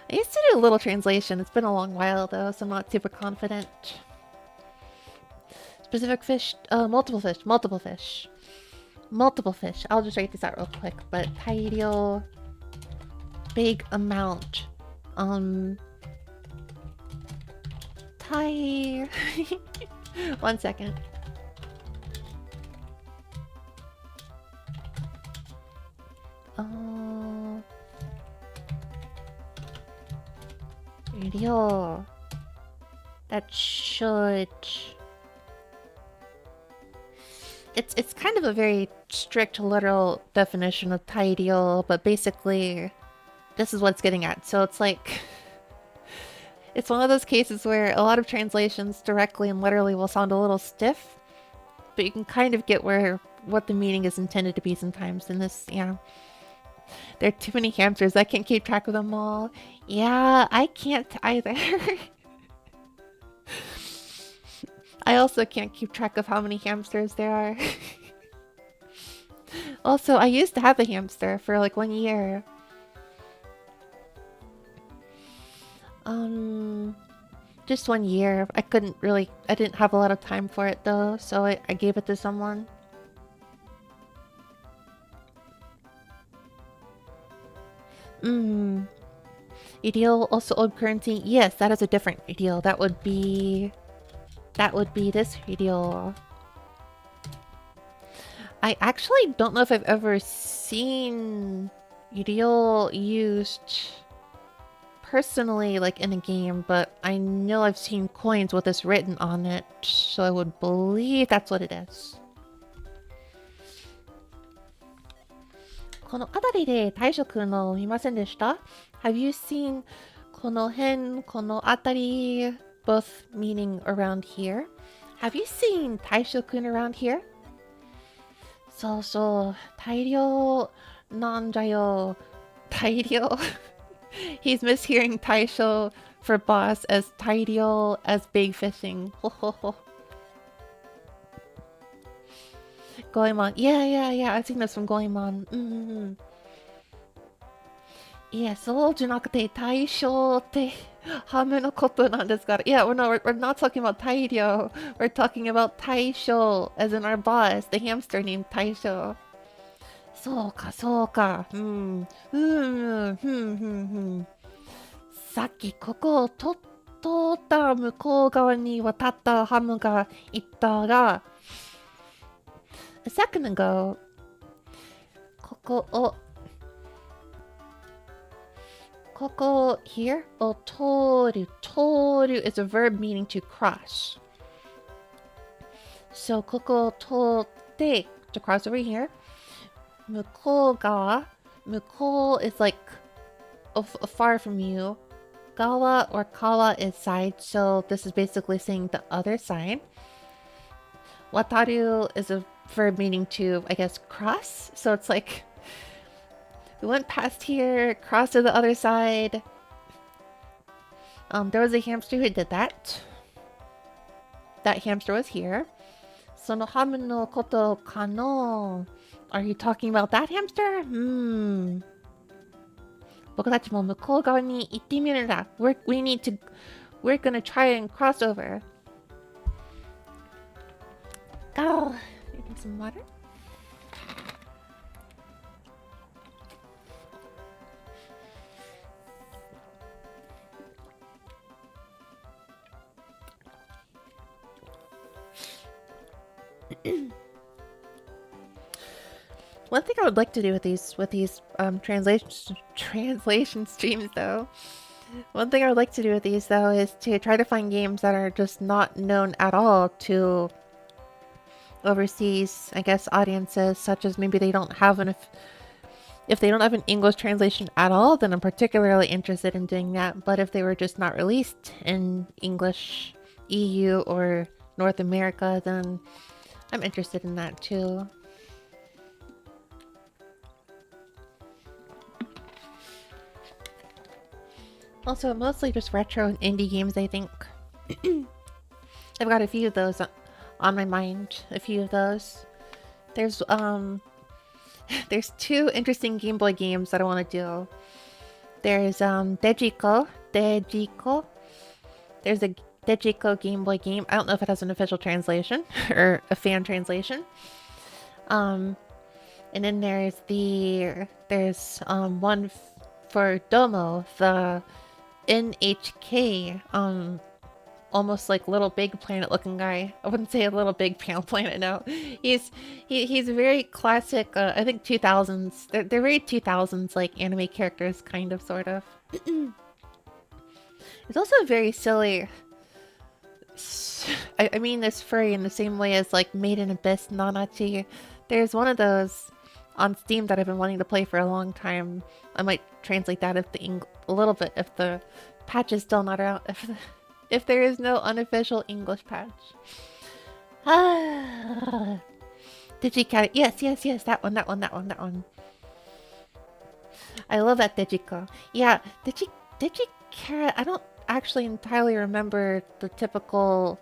I used to do a little translation. It's been a long while though, so I'm not super confident. Specific fish, multiple fish. I'll just write this out real quick, but tairyo, big amount. Tai. 1 second. Ryo. That should... It's kind of a very strict literal definition of tairyo, but basically this is what it's getting at. So it's like... It's one of those cases where a lot of translations directly and literally will sound a little stiff, but you can kind of get what the meaning is intended to be sometimes. In this, yeah. There are too many hamsters. I can't keep track of them all. Yeah, I can't either. I also can't keep track of how many hamsters there are. Also, I used to have a hamster for like 1 year. Just 1 year. I didn't have a lot of time for it though, so I gave it to someone. Ideal also old currency. Yes, that is a different ideal. That would be this ideal. I actually don't know if I've ever seen ideal used personally, like in a game, but I know I've seen coins with this written on it, so I would believe that's what it is. この辺りで大将くんの見ませんでした? Have you seen この辺、この辺り, both meaning around here? Have you seen 大将くん around here? そうそう。大量なんだよ。大量. He's mishearing Taisho for boss as 大量 as big fishing. Ho ho ho. Goemon. Yeah. I've seen this from Goemon. Mm-hmm. Yeah, そうじゃなくて対象ってハムのことなんですから. Yeah, we're not talking about 大量. We're talking about 対象 as in our boss, the hamster named 対象. そうか。さっきここを通った向こう側に渡ったハムが言ったが、a second ago, ここ here を通る is a verb meaning to cross. So ここを通って to cross over here. 向こう側 is like far from you. Gawa or kawa is side, so this is basically saying the other side. Wataru is a verb meaning to, I guess, cross. So it's like we went past here, crossed to the other side. There was a hamster who did that. That hamster was here. Sono hamu no koto kano. Are you talking about that hamster? 僕たちも向こう側に行ってみるんだ. We're gonna try and cross over. Go! You need some water? One thing I would like to do with these translation streams, though. One thing I would like to do with these, though, is to try to find games that are just not known at all to overseas, I guess, audiences, such as maybe they don't have if they don't have an English translation at all, then I'm particularly interested in doing that. But if they were just not released in English, EU, or North America, then I'm interested in that too. Also, mostly just retro and indie games, I think. I've got a few of those on my mind. A few of those. There's two interesting Game Boy games that I want to do. There's Dejiko. There's a Dejiko Game Boy game. I don't know if it has an official translation or a fan translation. And then there's one for Domo, the NHK, almost like Little Big Planet looking guy. I wouldn't say a Little Big Planet, no. He's very classic, I think 2000s. They're very 2000s, like anime characters, kind of, sort of. It's also very silly. I mean this furry in the same way as like Made in Abyss Nanachi. There's one of those on Steam that I've been wanting to play for a long time. I might translate that a little bit if the patch is still not out. If there is no unofficial English patch. Digicat. Yes. That one. I love that Digiko. Yeah, Digicat. I don't actually entirely remember the typical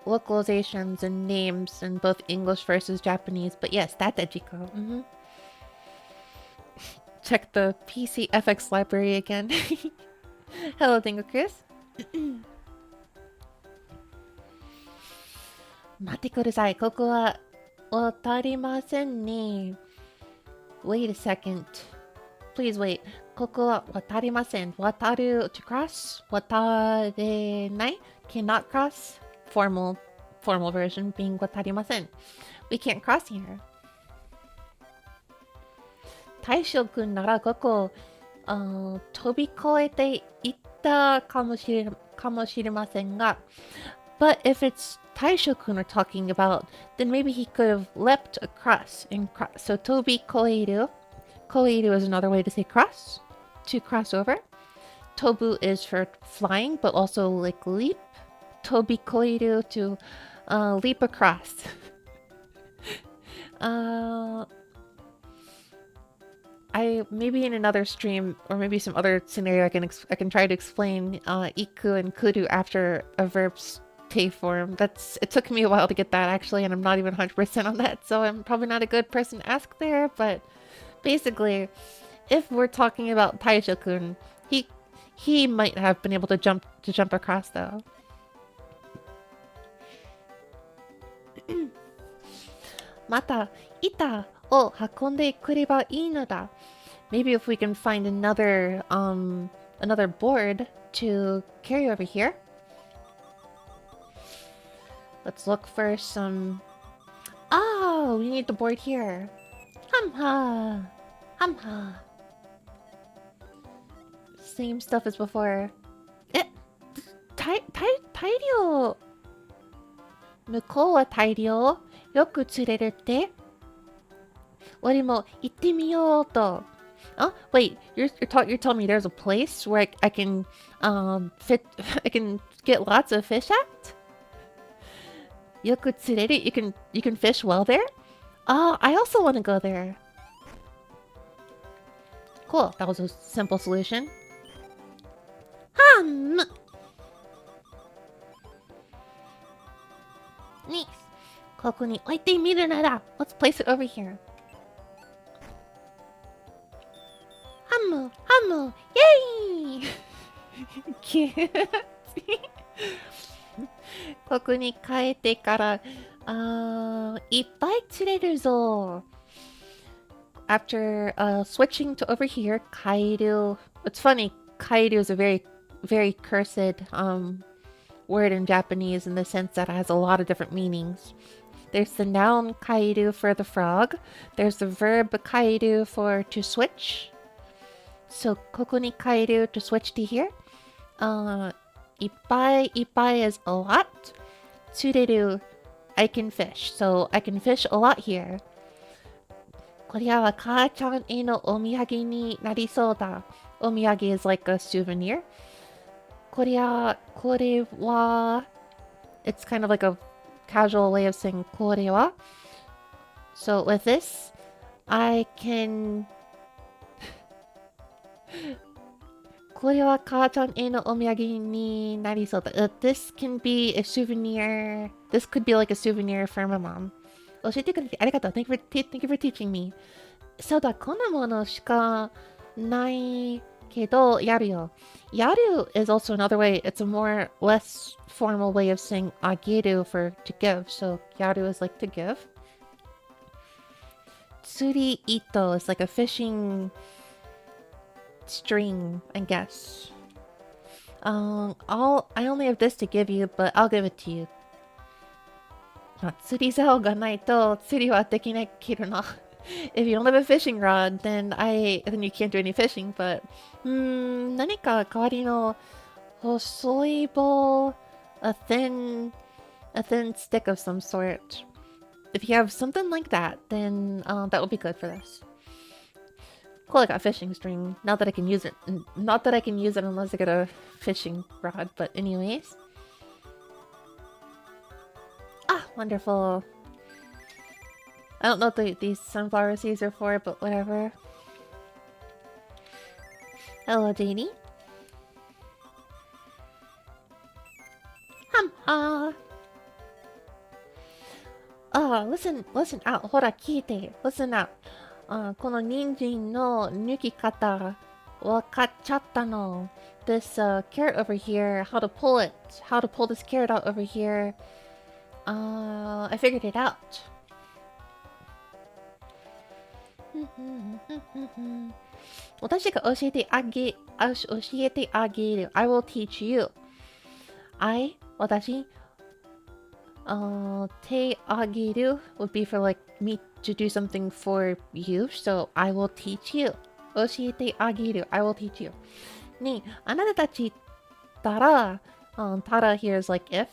localizations and names in both English versus Japanese, but yes, that Digiko. Check the PC FX library again. Hello, Dingo Chris. 待ってください。ここは渡りませんね。Wait a second. Please wait. ここは渡りません。渡る to cross. 渡れない cannot cross. Formal version being 渡りません. We can't cross here. 大将くんならここ飛び越えていったかもしれませんが But if it's Taisho-kun we're talking about, then maybe he could have leapt across and cross. So Tobi Koeiru. Koeiru is another way to say cross. To cross over. Tobu is for flying, but also like leap. Tobi Koeiru to leap across. Uh, I maybe in another stream or maybe some other scenario I can try to explain iku and kuru after a verb's te form. It took me a while to get that actually, and I'm not even 100% on that, so I'm probably not a good person to ask there. But basically, if we're talking about Taisho-kun, he might have been able to jump across though. また板を運んでくればいいのだ. Maybe if we can find another board to carry over here. Let's look for some. Oh, we need the board here. Hamha. Hamha. Same stuff as before. 大量。向こうは大量。よく釣れるって。俺も行ってみようと。Oh, wait, you're telling me there's a place where I can I can get lots of fish at? よく釣れる? You can fish well there? I also want to go there. Cool, that was a simple solution. Nice. ここに置いてみるなら. Let's place it over here. Hamu! Yay! Cute. ここに変えてから、いっぱい釣れるぞ. After switching to over here, kairu. It's funny, kairu is a very cursed word in Japanese in the sense that it has a lot of different meanings. There's the noun kairu for the frog. There's the verb kairu for to switch. So, ここに変える to switch to here. いっぱいis a lot. 釣れる I can fish. So, I can fish a lot here. これは母ちゃんへのお土産になりそうだ. お土産 is like a souvenir. これは it's kind of like a casual way of saying これは. So, with this, I can... これは母ちゃんへのお土産になりそうだ. This can be a souvenir. This could be like a souvenir for my mom. 教えてくれてありがとう. Thank you for teaching me. そうだ、こんなものしかないけど、やるよ. Yaru is also another way. It's a less formal way of saying あげる for to give. So, yaru is like to give. 釣り糸 is like a fishing string, I guess. I only have this to give you, but I'll give it to you. 釣り竿がないと釣りはできないけどな. If you don't have a fishing rod, then you can't do any fishing, but 何か代わりの細い棒, a thin stick of some sort. If you have something like that, then that would be good for this. Cool, I got a fishing string. Not that I can use it. Not that I can use it unless I get a fishing rod, but anyways. Ah, wonderful. I don't know what these sunflower seeds are for, but whatever. Hello, Janie. Listen out. ほら、聞いて. Listen out. この人参の抜き方わかっちゃったの. This carrot over here, how to pull this carrot out over here. I figured it out. 私が教えてあげる. I will teach you. 私てあげる would be for like me to do something for you, so I will teach you. 教えてあげる. I will teach you. ね、あなたたちたら、たら here is like if.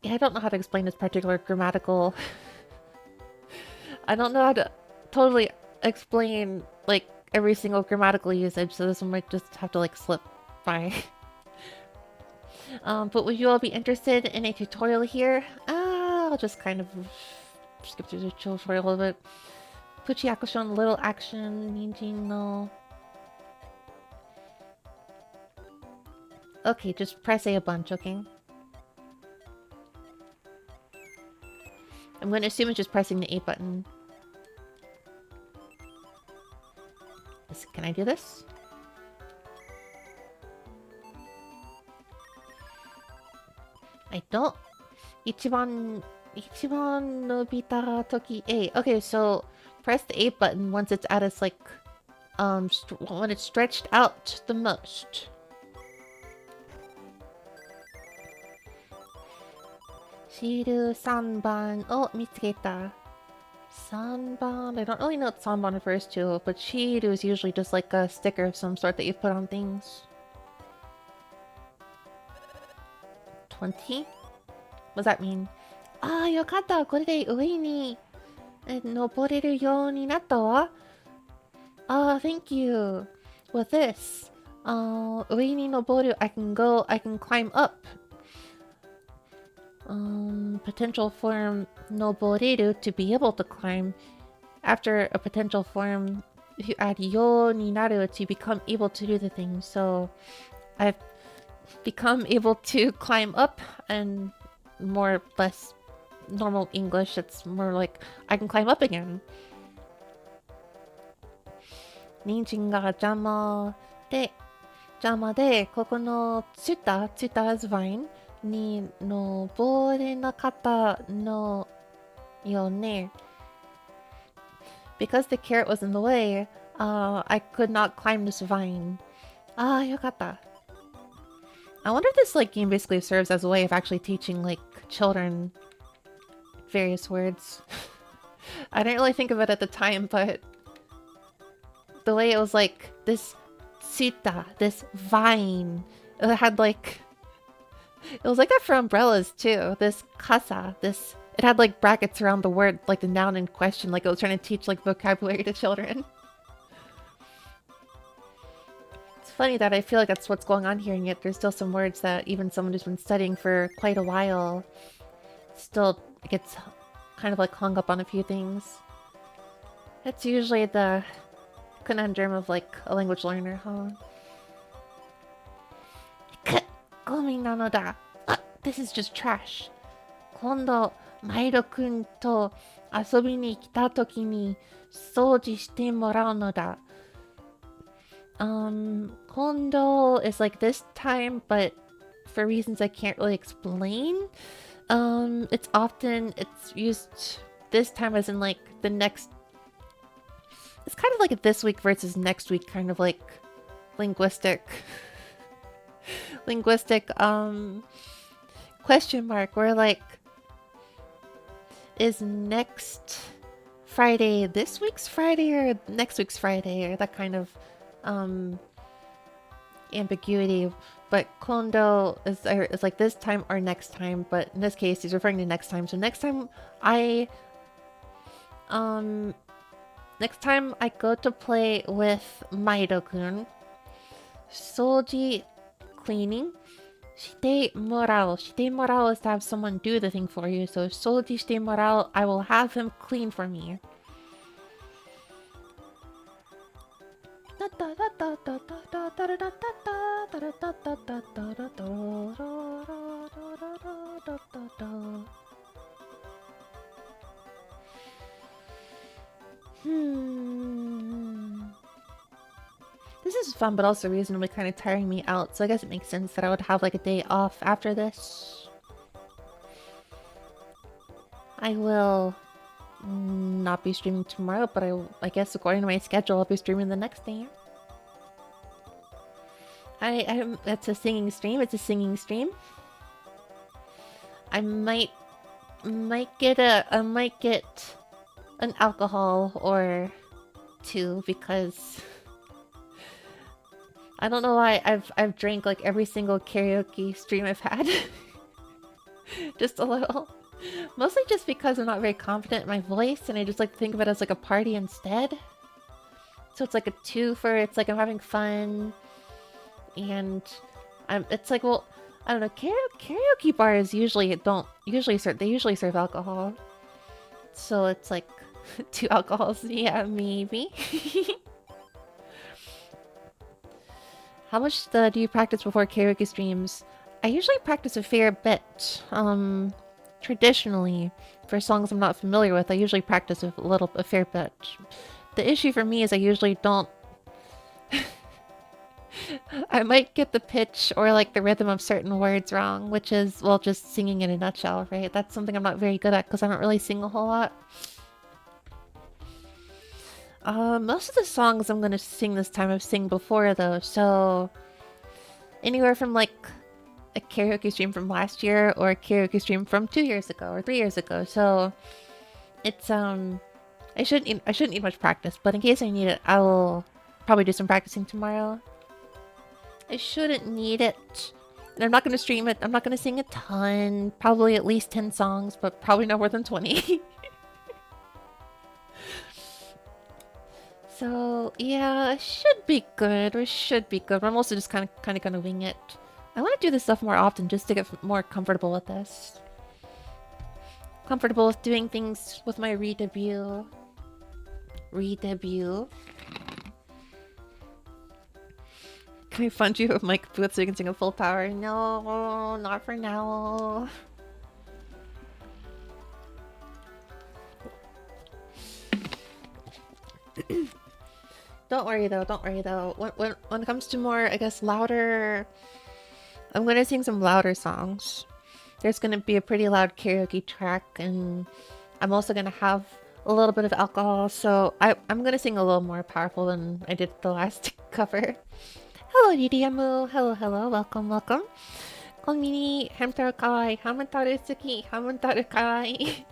Yeah, I don't know how to explain this particular grammatical. I don't know how to totally explain like every single grammatical usage, so this one might just have to like slip by. But would you all be interested in a tutorial here? I'll just kind of skip through the tutorial a little bit. Puchi action, little action, ninjin no. Okay, just press A bunch, okay? I'm gonna assume it's just pressing the A button. Can I do this? I don't. Ichiban nobita toki A. Okay, so press the A button once it's at its like, when it's stretched out the most. Shiru sanban. Oh, mitsugeta. Sanban. I don't really know what sanban refers to, but shiru is usually just like a sticker of some sort that you put on things. 20? What does that mean? Ah, yokata! これで上に登れるようになったわ. Ah, thank you. With this, 上に登る, I can climb up. Potential form 登れる to be able to climb. After a potential form, if you add ようになる to become able to do the thing. So, I've become able to climb up, and more or less normal English, it's more like I can climb up again. 人参が邪魔で、ここのツタ is vine に登れなかったのよね. Because the carrot was in the way, I could not climb this vine. Ah, よかった. I wonder if this like game basically serves as a way of actually teaching like children various words. I didn't really think of it at the time, but the way it was like this tsuta, this vine, it had like, it was like that for umbrellas too. This kasa, this, it had like brackets around the word, like the noun in question, like it was trying to teach like vocabulary to children. It's funny that I feel like that's what's going on here, and yet there's still some words that even someone who's been studying for quite a while still gets kind of like hung up on a few things. That's usually the conundrum of like a language learner, huh? Gomi nanoda. This is just trash. Kondo, Mairo-kun to asobi ni kita toki ni souji shite morau no da. Kondo is like this time, but for reasons I can't really explain. It's used this time as in like the next. It's kind of like a this week versus next week kind of like linguistic question mark, where like, is next Friday this week's Friday or next week's Friday, or that kind of ambiguity. But kondo is like this time or next time, but in this case he's referring to next time. So next time I go to play with Mairo-kun, Soji cleaning, shite morao. Shite morao is to have someone do the thing for you. So soji shite morao, I will have him clean for me. This is fun, but also reasonably kind of tiring me out, so I guess it makes sense that I would have like a day off after this. I will not be streaming tomorrow, but I guess according to my schedule, I'll be streaming the next day. It's a singing stream. It's a singing stream. I might get an alcohol or two, because I don't know why I've drank like every single karaoke stream I've had. Just a little. Mostly just because I'm not very confident in my voice, and I just like to think of it as like a party instead. So it's like a two for, it's like I'm having fun, and it's like, well, I don't know. Karaoke bars usually serve alcohol, so it's like 2 alcohols. Yeah, maybe. How much do you practice before karaoke streams? I usually practice a fair bit. Traditionally, for songs I'm not familiar with, I usually practice a fair bit. The issue for me is I usually don't. I might get the pitch or like the rhythm of certain words wrong, which is, well, just singing in a nutshell, right? That's something I'm not very good at because I don't really sing a whole lot. Most of the songs I'm gonna sing this time I've sing before though, so anywhere from like a karaoke stream from last year or a karaoke stream from 2 years ago or 3 years ago. So it's I shouldn't need much practice, but in case I need it, I will probably do some practicing tomorrow. I shouldn't need it. And I'm not gonna stream it. I'm not gonna sing a ton. Probably at least 10 songs, but probably no more than 20. So yeah, it should be good. It should be good. But I'm also just kind of gonna wing it. I want to do this stuff more often just to get more comfortable with this. Comfortable with doing things with my re-debut. Re-debut. Can I fund you with Mike Booth so you can sing a full power? No, not for now. Don't worry though, don't worry though. When it comes to more, I guess, louder... I'm gonna sing some louder songs. There's gonna be a pretty loud karaoke track, and I'm also gonna have a little bit of alcohol, so I'm gonna sing a little more powerful than I did the last cover. Hello, Ridiamu. Hello, hello. Welcome, welcome. Konmini, Hamtaro kawaii. Hamtaro suki. Hamtaro kawaii.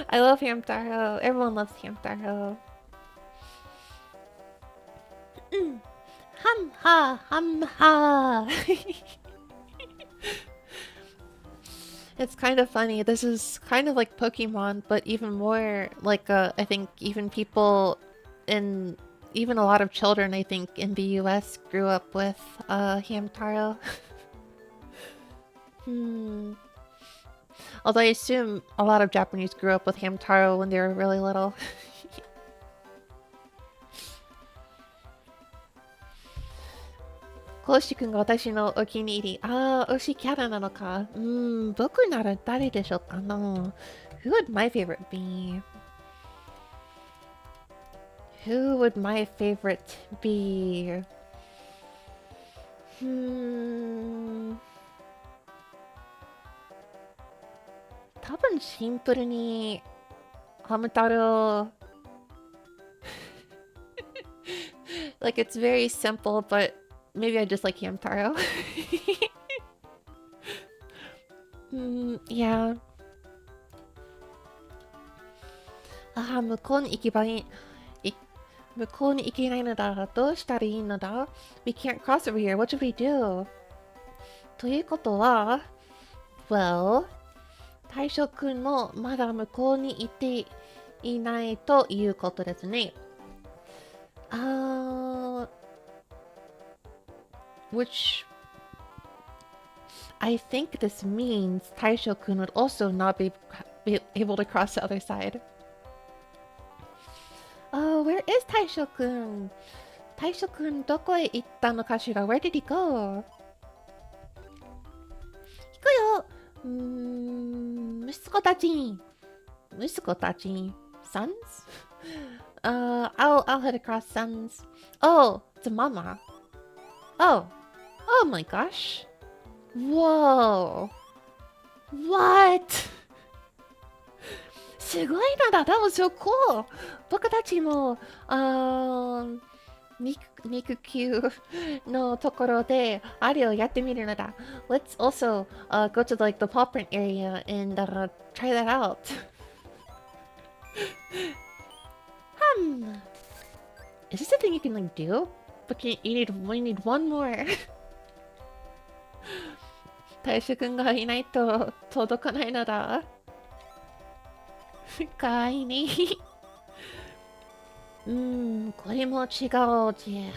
I love Hamtaro. Everyone loves Hamtaro. Hum ha, hum ha. It's kind of funny. This is kind of like Pokemon, but even more like I think even people in even a lot of children, I think, in the US grew up with Hamtaro. Although I assume a lot of Japanese grew up with Hamtaro when they were really little. コウシ君が私のお気に入り。ああ、推しキャラなのか。僕なら誰でしょうかな。Who would my favorite be? Who would my favorite be? 多分シンプルにハム太郎 like it's very simple, but maybe I just like Hamtaro. Yeah. ああ、向こうに行けばいい。向こうに行けないのだ。どうしたらいいのだ ?We can't cross over here. What should we do? ということは、Well, 大将くんもまだ向こうに行っていないということですね。Which I think this means Taisho-kun would also not be able to cross the other side. Oh, where is Taisho-kun? Taisho-kun, どこへ行ったのかしら? Where did he go? 行くよ。息子たち。息子たち。Sons? I'll head across, sons. Oh, it's a mama. Oh my gosh. Whoa. What? すごいのだ。That was so cool. 僕たちも、肉球のところであれをやってみるのだ。Let's also go to like the paw print area and try that out. Is this a thing you can like do? But we need one more. 大将くんがいないと届かないのだ。かわいいね。これも違うじゃ。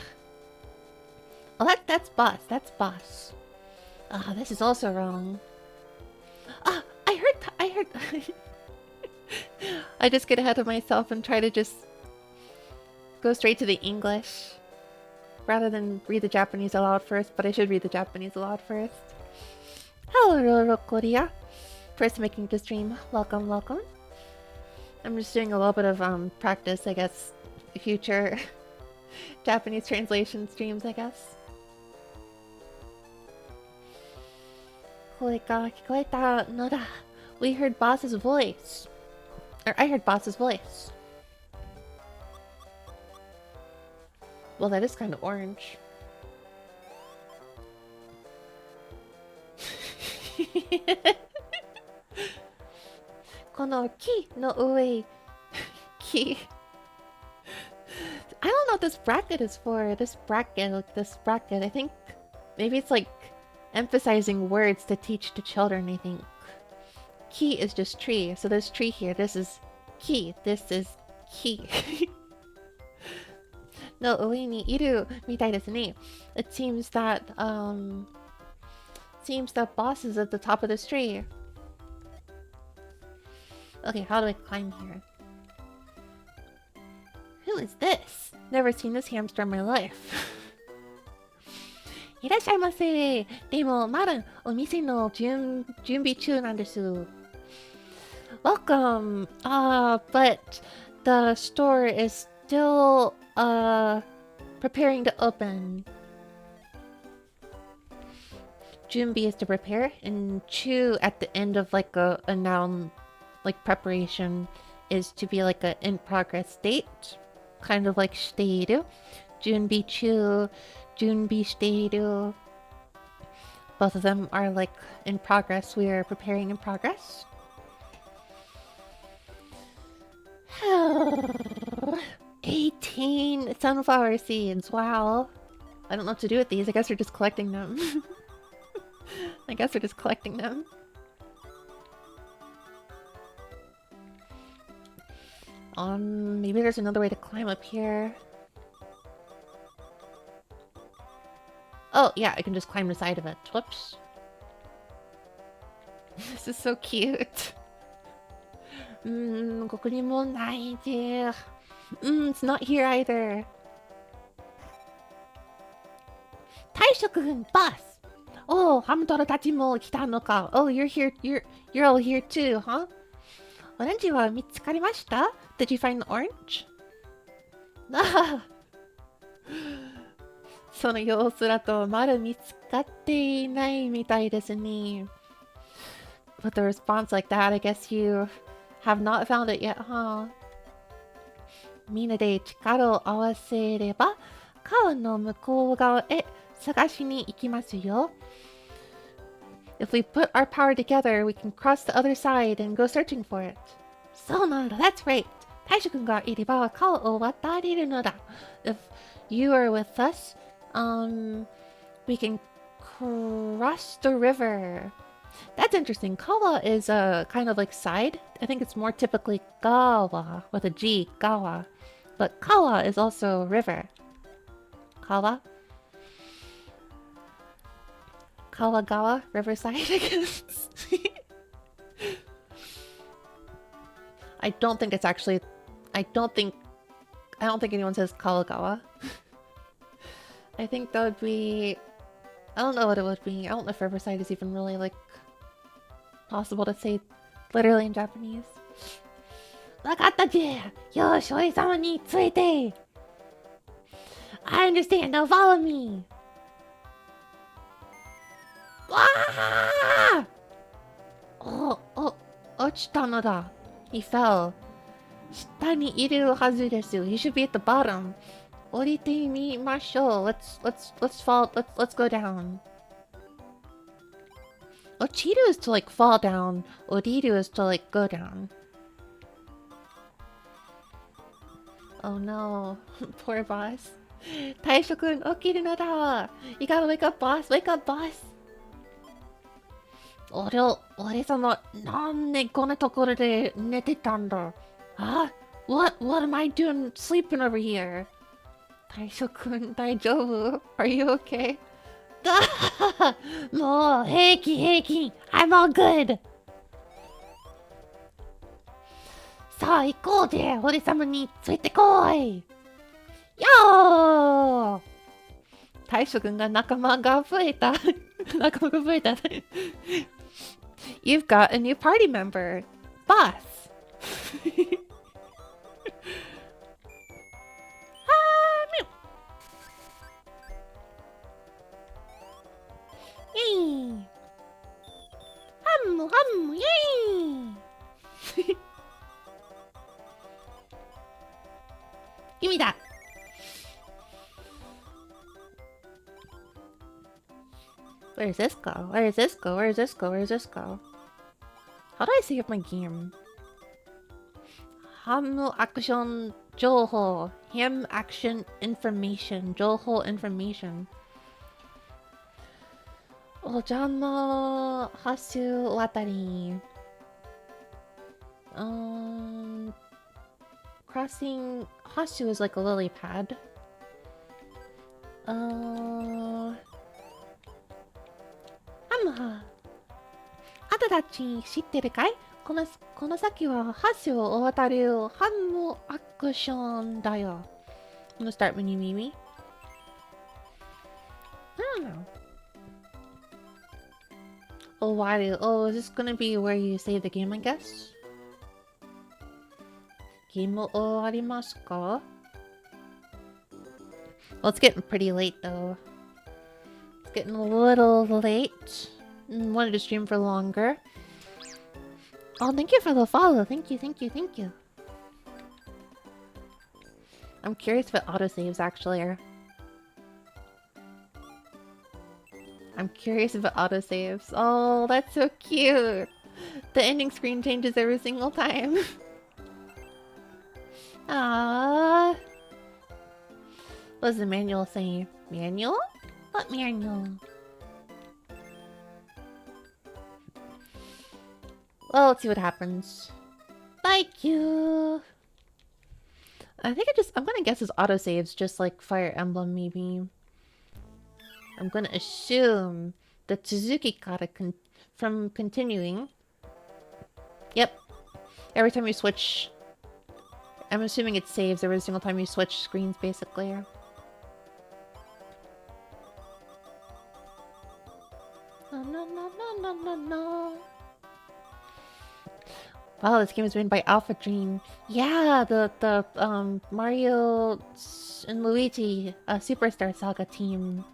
Oh, that's boss. That's boss. Ah, this is also wrong. Ah, I heard. I just get ahead of myself and try to just go straight to the English rather than read the Japanese aloud first, but I should read the Japanese aloud first. Hello, Korea. First making the stream. Welcome, welcome. I'm just doing a little bit of practice, I guess. Future Japanese translation streams, I guess. 声が聞こえたのだ. We heard boss's voice. Or I heard boss's voice. Well, that is kind of orange. この木の上木 I don't know what this bracket is for. This bracket, I think maybe it's like emphasizing words to teach to children, I think. Ki is just tree, so there's tree here. This is ki. This is ki. No, ue ni iru mitai desu ne. It seems that boss is at the top of this tree. Okay, how do I climb here? Who is this? Never seen this hamster in my life. いらっしゃいませ。でもまだお店の準備中なんです。Welcome. But the store is still preparing to open. 準備 is to prepare, and 中 at the end of like a noun, like preparation, is to be like a in progress state, kind of like している。準備中。準備している. Both of them are like in progress. We are preparing in progress. $18 sunflower seeds. Wow. I don't know what to do with these. I guess we're just collecting them. Maybe there's another way to climb up here. Oh, yeah, I can just climb the side of it. Whoops. This is so cute. It's not here either. Taishoku-kun, boss! Oh, Hamtaro tachi mo kita no ka. Oh, you're here. You're all here too, huh? Orange wa mitsukarimashita? Did you find the orange? Ah! その様子だとまだ見つかっていないみたいですね。With a response like that, I guess you have not found it yet, huh? みんなで力を合わせれば川の向こう側へ探しに行きますよ。If we put our power together, we can cross the other side and go searching for it. そうなんだ, that's right. 大志くんがいれば川を渡れるのだ. If you are with us, we can cross the river. That's interesting. Kawa is a kind of like side. I think it's more typically gawa with a G, gawa. But kawa is also river. Kawa? Kawagawa, riverside, I guess. I don't think anyone says Kawagawa. I think that would be... I don't know what it would be. I don't know if riverside is even really, like, possible to say literally in Japanese. わかったじゃ。よし、おいさまについて。I understand. Now follow me. わあ！落ちたのだ。He fell. 下にいるはずです。You should be at the bottom. 降りてみましょう。Let's fall. Let's go down. Ochiru is to like fall down. Oriru is to like go down. Oh no. Poor boss. Taisho-kun, 起きるのだ. You gotta wake up, boss. Wake up, boss. 俺様、なんでこんなところで寝てたんだ? What am I doing sleeping over here? 大将くん、大丈夫? Are you okay? もう平気平気。I'm all good. さあ行こうぜ。俺様についてこい。よー。大将軍が仲間が増えた。仲間が増えた。You've got a new party member. Boss. イェイハムハムイェイ君だ Where does this go? Where does this go? Where does this go? Where does this go? How do I save my game? Ham action 情報 Ham action information 情報 information お茶の橋渡り crossing 橋 is like a lily pad ハムハあたたち知ってるかいこの先は橋を渡るハムアクションだよ I'm gonna start when you meet me I don't know Oh, why? Oh, is this gonna be where you save the game, I guess? Game終わりますか? Well, it's getting pretty late, though. It's getting a little late. Wanted to stream for longer. Oh, thank you for the follow. Thank you, thank you, thank you. I'm curious what autosaves actually are. I'm curious about autosaves. Oh, that's so cute. The ending screen changes every single time. Ah. What does the manual say? Manual? What manual? Well, let's see what happens. Thank you. I think I'm gonna guess his autosaves just like Fire Emblem, maybe. I'm gonna assume that Suzuki got from continuing. Yep. Every time you switch... I'm assuming it saves every single time you switch screens, basically. No, no, no, no, no, no. Wow, this game is made by Alpha Dream. Yeah, the Mario and Luigi Superstar Saga team.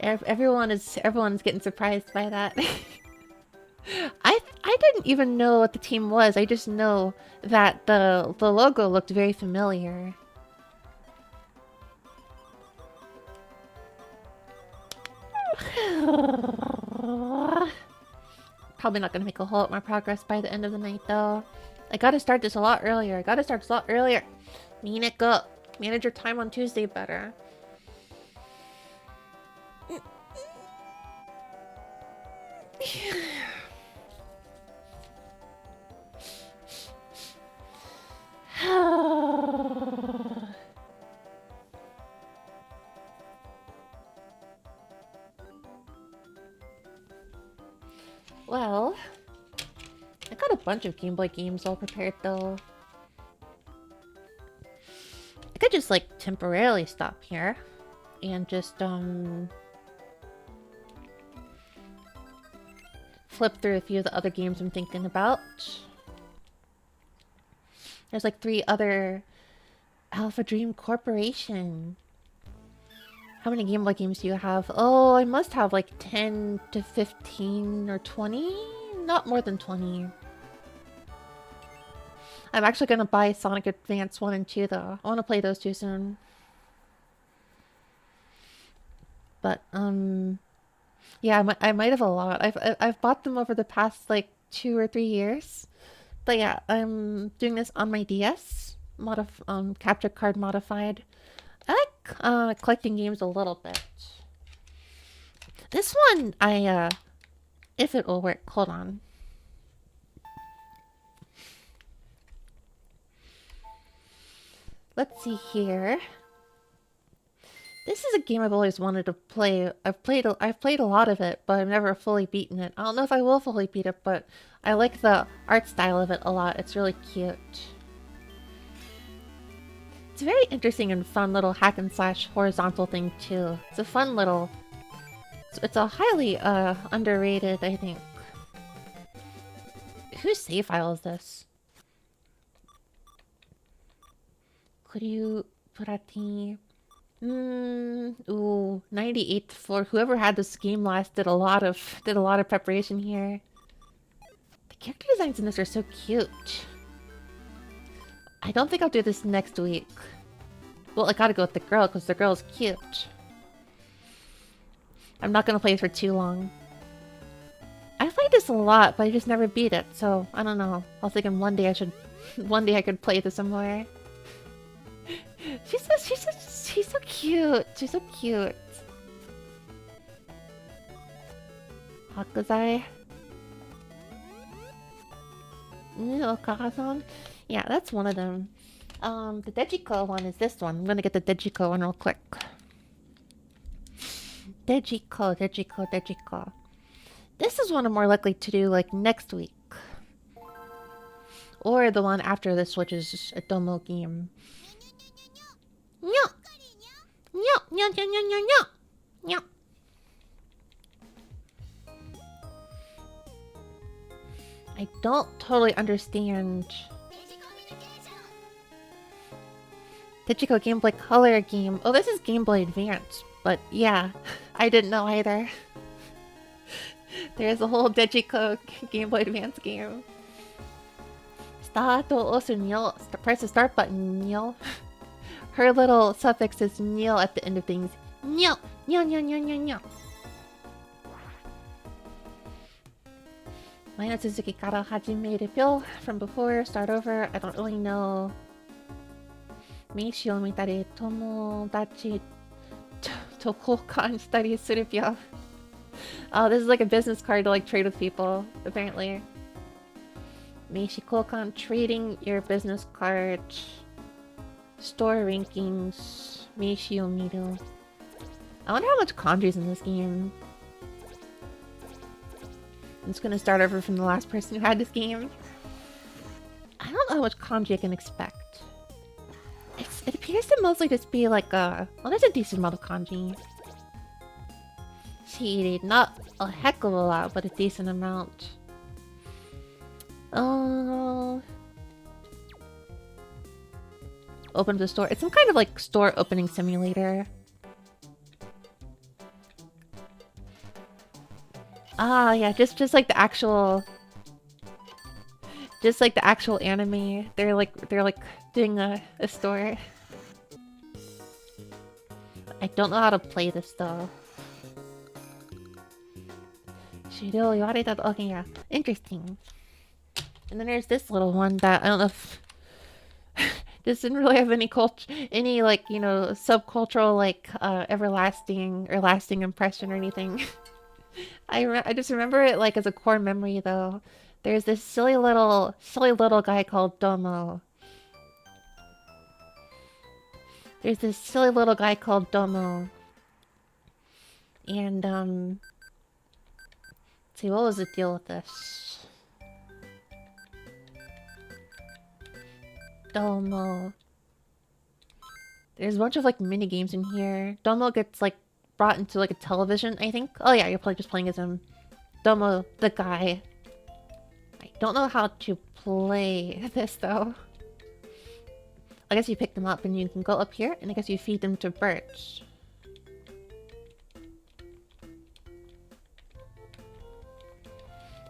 Everyone's getting surprised by that. I didn't even know what the team was. I just know that the logo looked very familiar. Probably not gonna make a whole lot more progress by the end of the night though. I gotta start this a lot earlier. Mineko, manage your time on Tuesday better. Well, I got a bunch of Game Boy games all prepared though. I could just like temporarily stop here and just flip through a few of the other games I'm thinking about. There's like 3 other Alpha Dream Corporation. How many Game Boy games do you have? Oh, I must have like 10 to 15 or 20? Not more than 20. I'm actually gonna buy Sonic Advance 1 and 2 though. I want to play those 2 soon. But, yeah, I might have a lot. I've bought them over the past like 2 or 3 years. But yeah, I'm doing this on my DS. Capture card modified. I like collecting games a little bit. This one, if it will work, hold on. Let's see here. This is a game I've always wanted to play. I've played a lot of it, but I've never fully beaten it. I don't know if I will fully beat it, but I like the art style of it a lot. It's really cute. It's a very interesting and fun little hack and slash horizontal thing too. It's a fun little... It's a highly underrated, I think. Whose save file is this? Kuryu Purati. Ooh, 98th floor. Whoever had this game last did a lot of preparation here. The character designs in this are so cute. I don't think I'll do this next week. Well, I gotta go with the girl because the girl's cute. I'm not gonna play it for too long. I played this a lot, but I just never beat it, so I don't know. I was thinking one day I could play this some more. She's so cute. She's so cute. Hakuzai. Okasan. Yeah, that's one of them. The Dejiko one is this one. I'm gonna get the Dejiko one real quick. Dejiko. This is one I'm more likely to do like next week. Or the one after this, which is a Domo game. I don't totally understand. Dejiko Game Boy Color game. Oh, this is Game Boy Advance. But yeah, I didn't know either. There's a whole Dejiko Game Boy Advance game. Start to also nil. Press the start button, nil. Her little suffix is nil at the end of things. Nil. Minus Suzuki Kara Hajime Pyo from before. Start over. I don't really know. Meishi o mitare tomodachi to koukan shitari suru pyo. Oh, this is like a business card to like trade with people, apparently. Meishi koukan, trading your business card. Store rankings. Meishi o miru. I wonder how much kanji's in this game. I'm just gonna start over from the last person who had this game. I don't know how much kanji I can expect. It appears to mostly just be like a... Well, there's a decent amount of kanji. Shiri, not a heck of a lot, but a decent amount. Oh... Open the store. It's some kind of like store opening simulator. Ah, yeah, just like the actual... Just like the actual anime. They're like doing a store. I don't know how to play this though. Shiro Iwareta. Okay, yeah. Interesting. And then there's this little one that I don't know if this didn't really have any like, you know, subcultural like everlasting or lasting impression or anything. I just remember it like as a core memory though. There's this silly little guy called Domo. And let's see, what was the deal with this? Domo. There's a bunch of like mini games in here. Domo gets like brought into like a television, I think. Oh yeah, you're probably just playing as him. Domo, the guy. I don't know how to play this though. I guess you pick them up and you can go up here, and I guess you feed them to birds.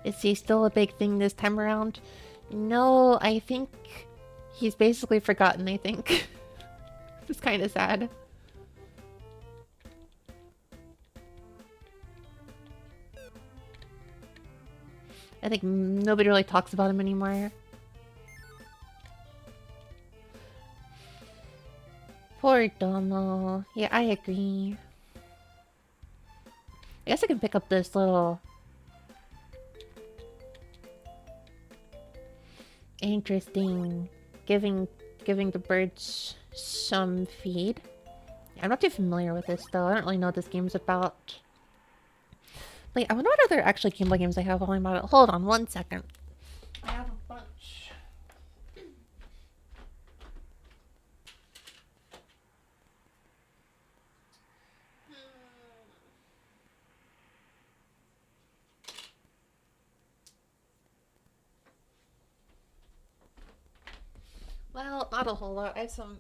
Is he still a big thing this time around? No, I think he's basically forgotten, I think. It's kind of sad. I think nobody really talks about him anymore. Poor Domo. Yeah, I agree. I guess I can pick up this little... Interesting. Giving the birds some feed. Yeah, I'm not too familiar with this though. I don't really know what this game's about. Like, I wonder what other actually Game Boy games I have while I'm at it. Hold on one second. I have a bunch. Well, not a whole lot. I have some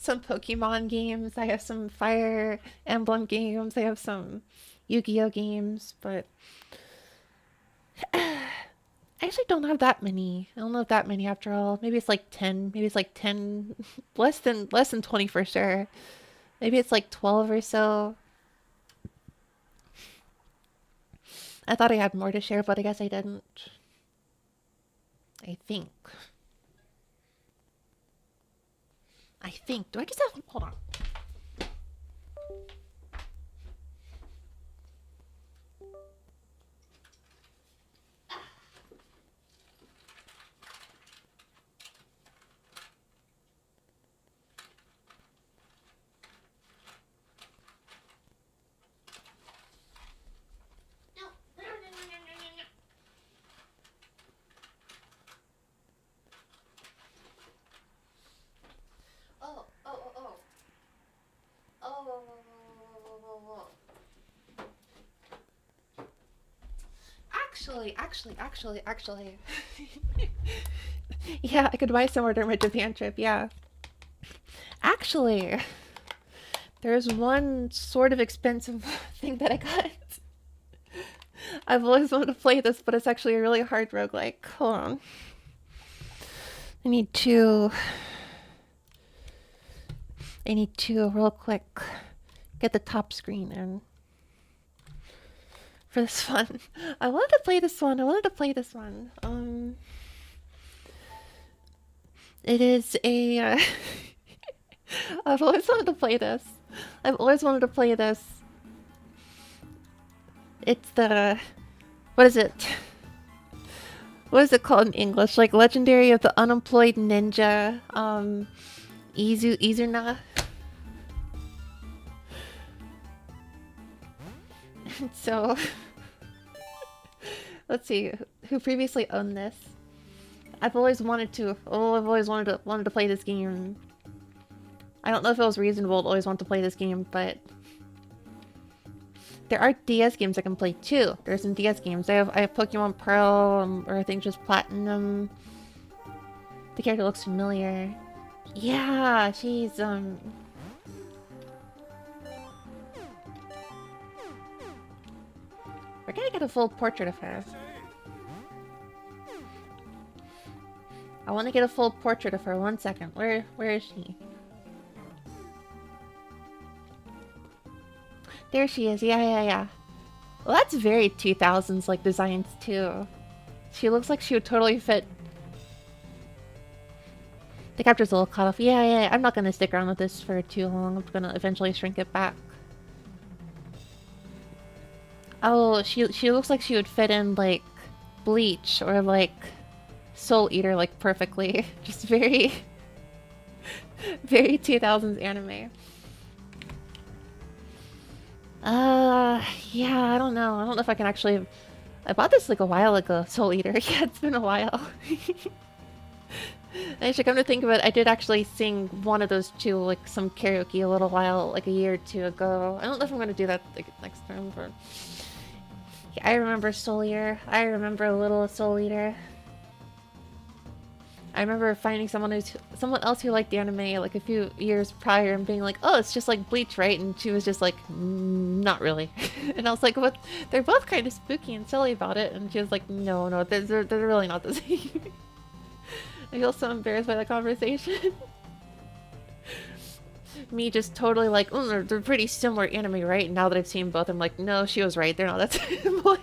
Pokemon games. I have some Fire Emblem games. I have some Yu-Gi-Oh games, but I actually don't have that many. I don't have that many after all. Maybe it's like 10. Maybe it's like 10. Less than 20 for sure. Maybe it's like 12 or so. I thought I had more to share, but I guess I didn't. I think. Do I just have... Hold on. Actually. Yeah, I could buy somewhere during my Japan trip, yeah. Actually, there's one sort of expensive thing that I got. I've always wanted to play this, but it's actually a really hard roguelike. Hold on. I need to real quick get the top screen in for this one. I wanted to play this one. It is a I've always wanted to play this. It's the... What is it? What is it called in English? Like Legendary of the Unemployed Ninja. Izuna. So... Let's see. Who previously owned this? I've always wanted to play this game. I don't know if it was reasonable to always want to play this game, but there are DS games I can play too. There's some DS games. I have Pokemon Pearl, or I think just Platinum. The character looks familiar. Yeah, she's we're gonna get a full portrait of her. I want to get a full portrait of her. 1 second. Where is she? There she is. Yeah. Well, that's very 2000s like designs too. She looks like she would totally fit. The capture's a little cut off. Yeah. I'm not gonna stick around with this for too long. I'm gonna eventually shrink it back. Oh, she looks like she would fit in like Bleach or like Soul Eater like perfectly. Just very 2000s anime. Yeah, I don't know. I don't know if I can actually... I bought this like a while ago, Soul Eater. Yeah, it's been a while. Actually, come to think of it, I did actually sing one of those two, like some karaoke a little while, like a year or two ago. I don't know if I'm gonna do that like, next time, but... Yeah, I remember Soul Eater. I remember a little Soul Eater. I remember finding someone else who liked the anime like a few years prior and being like, "Oh, it's just like Bleach, right?" And she was just like, "Not really." And I was like, "What? They're both kind of spooky and silly about it." And she was like, "No, they're really not the same." I feel so embarrassed by that conversation. Me just totally like, they're pretty similar anime, right? And now that I've seen both, I'm like, no, she was right. They're not that similar.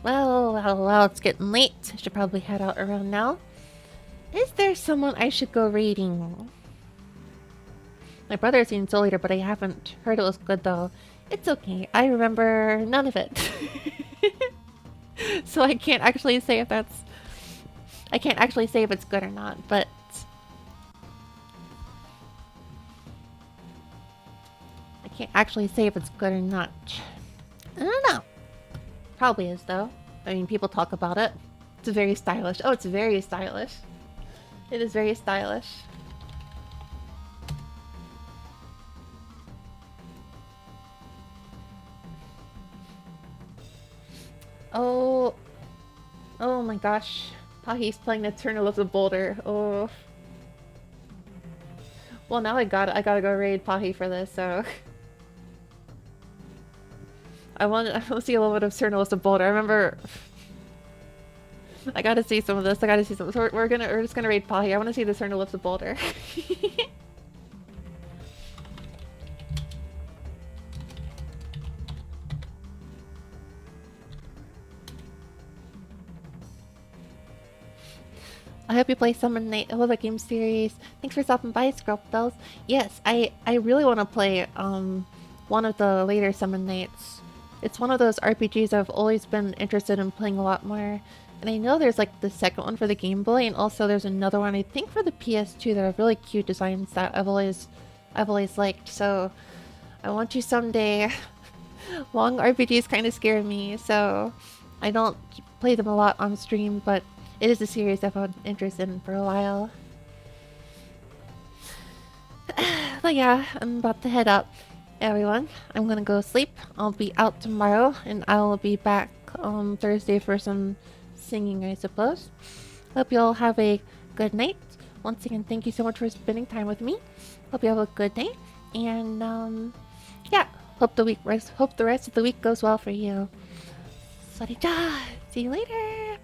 Well, it's getting late. I should probably head out around now. Is there someone I should go reading? My brother's seen Soul Eater, but I haven't heard it was good though. It's okay. I remember none of it. So I can't actually say if that's... I can't actually say if it's good or not, but... I can't actually say if it's good or not. I don't know. Probably is, though. I mean, people talk about it. It's very stylish. Oh, it's very stylish. It is very stylish. Oh. Oh my gosh. Pahi's playing the Eternal of the Boulder. Oh. Well, now I gotta go raid Pahi for this, so... I want to see a little bit of Eternal of the Boulder. I remember... I gotta see some of this. I gotta see some... So we're just gonna raid Pahi. I want to see the Eternal of the Boulder. I hope you play Summon Night. I love that game series. Thanks for stopping by, Scrubdels. Yes, I really want to play one of the later Summon Nights. It's one of those RPGs I've always been interested in playing a lot more. And I know there's like the second one for the Game Boy, and also there's another one I think for the PS2 that have really cute designs that I've always liked. So I want you someday. Long RPGs kind of scare me, so I don't play them a lot on stream, but it is a series I've had interest in for a while. But yeah, I'm about to head up. Everyone, I'm gonna go sleep. I'll be out tomorrow, and I'll be back on Thursday for some singing, I suppose. Hope you all have a good night. Once again, thank you so much for spending time with me. Hope you have a good night, and yeah, hope the rest of the week goes well for you. Sorry, see you later.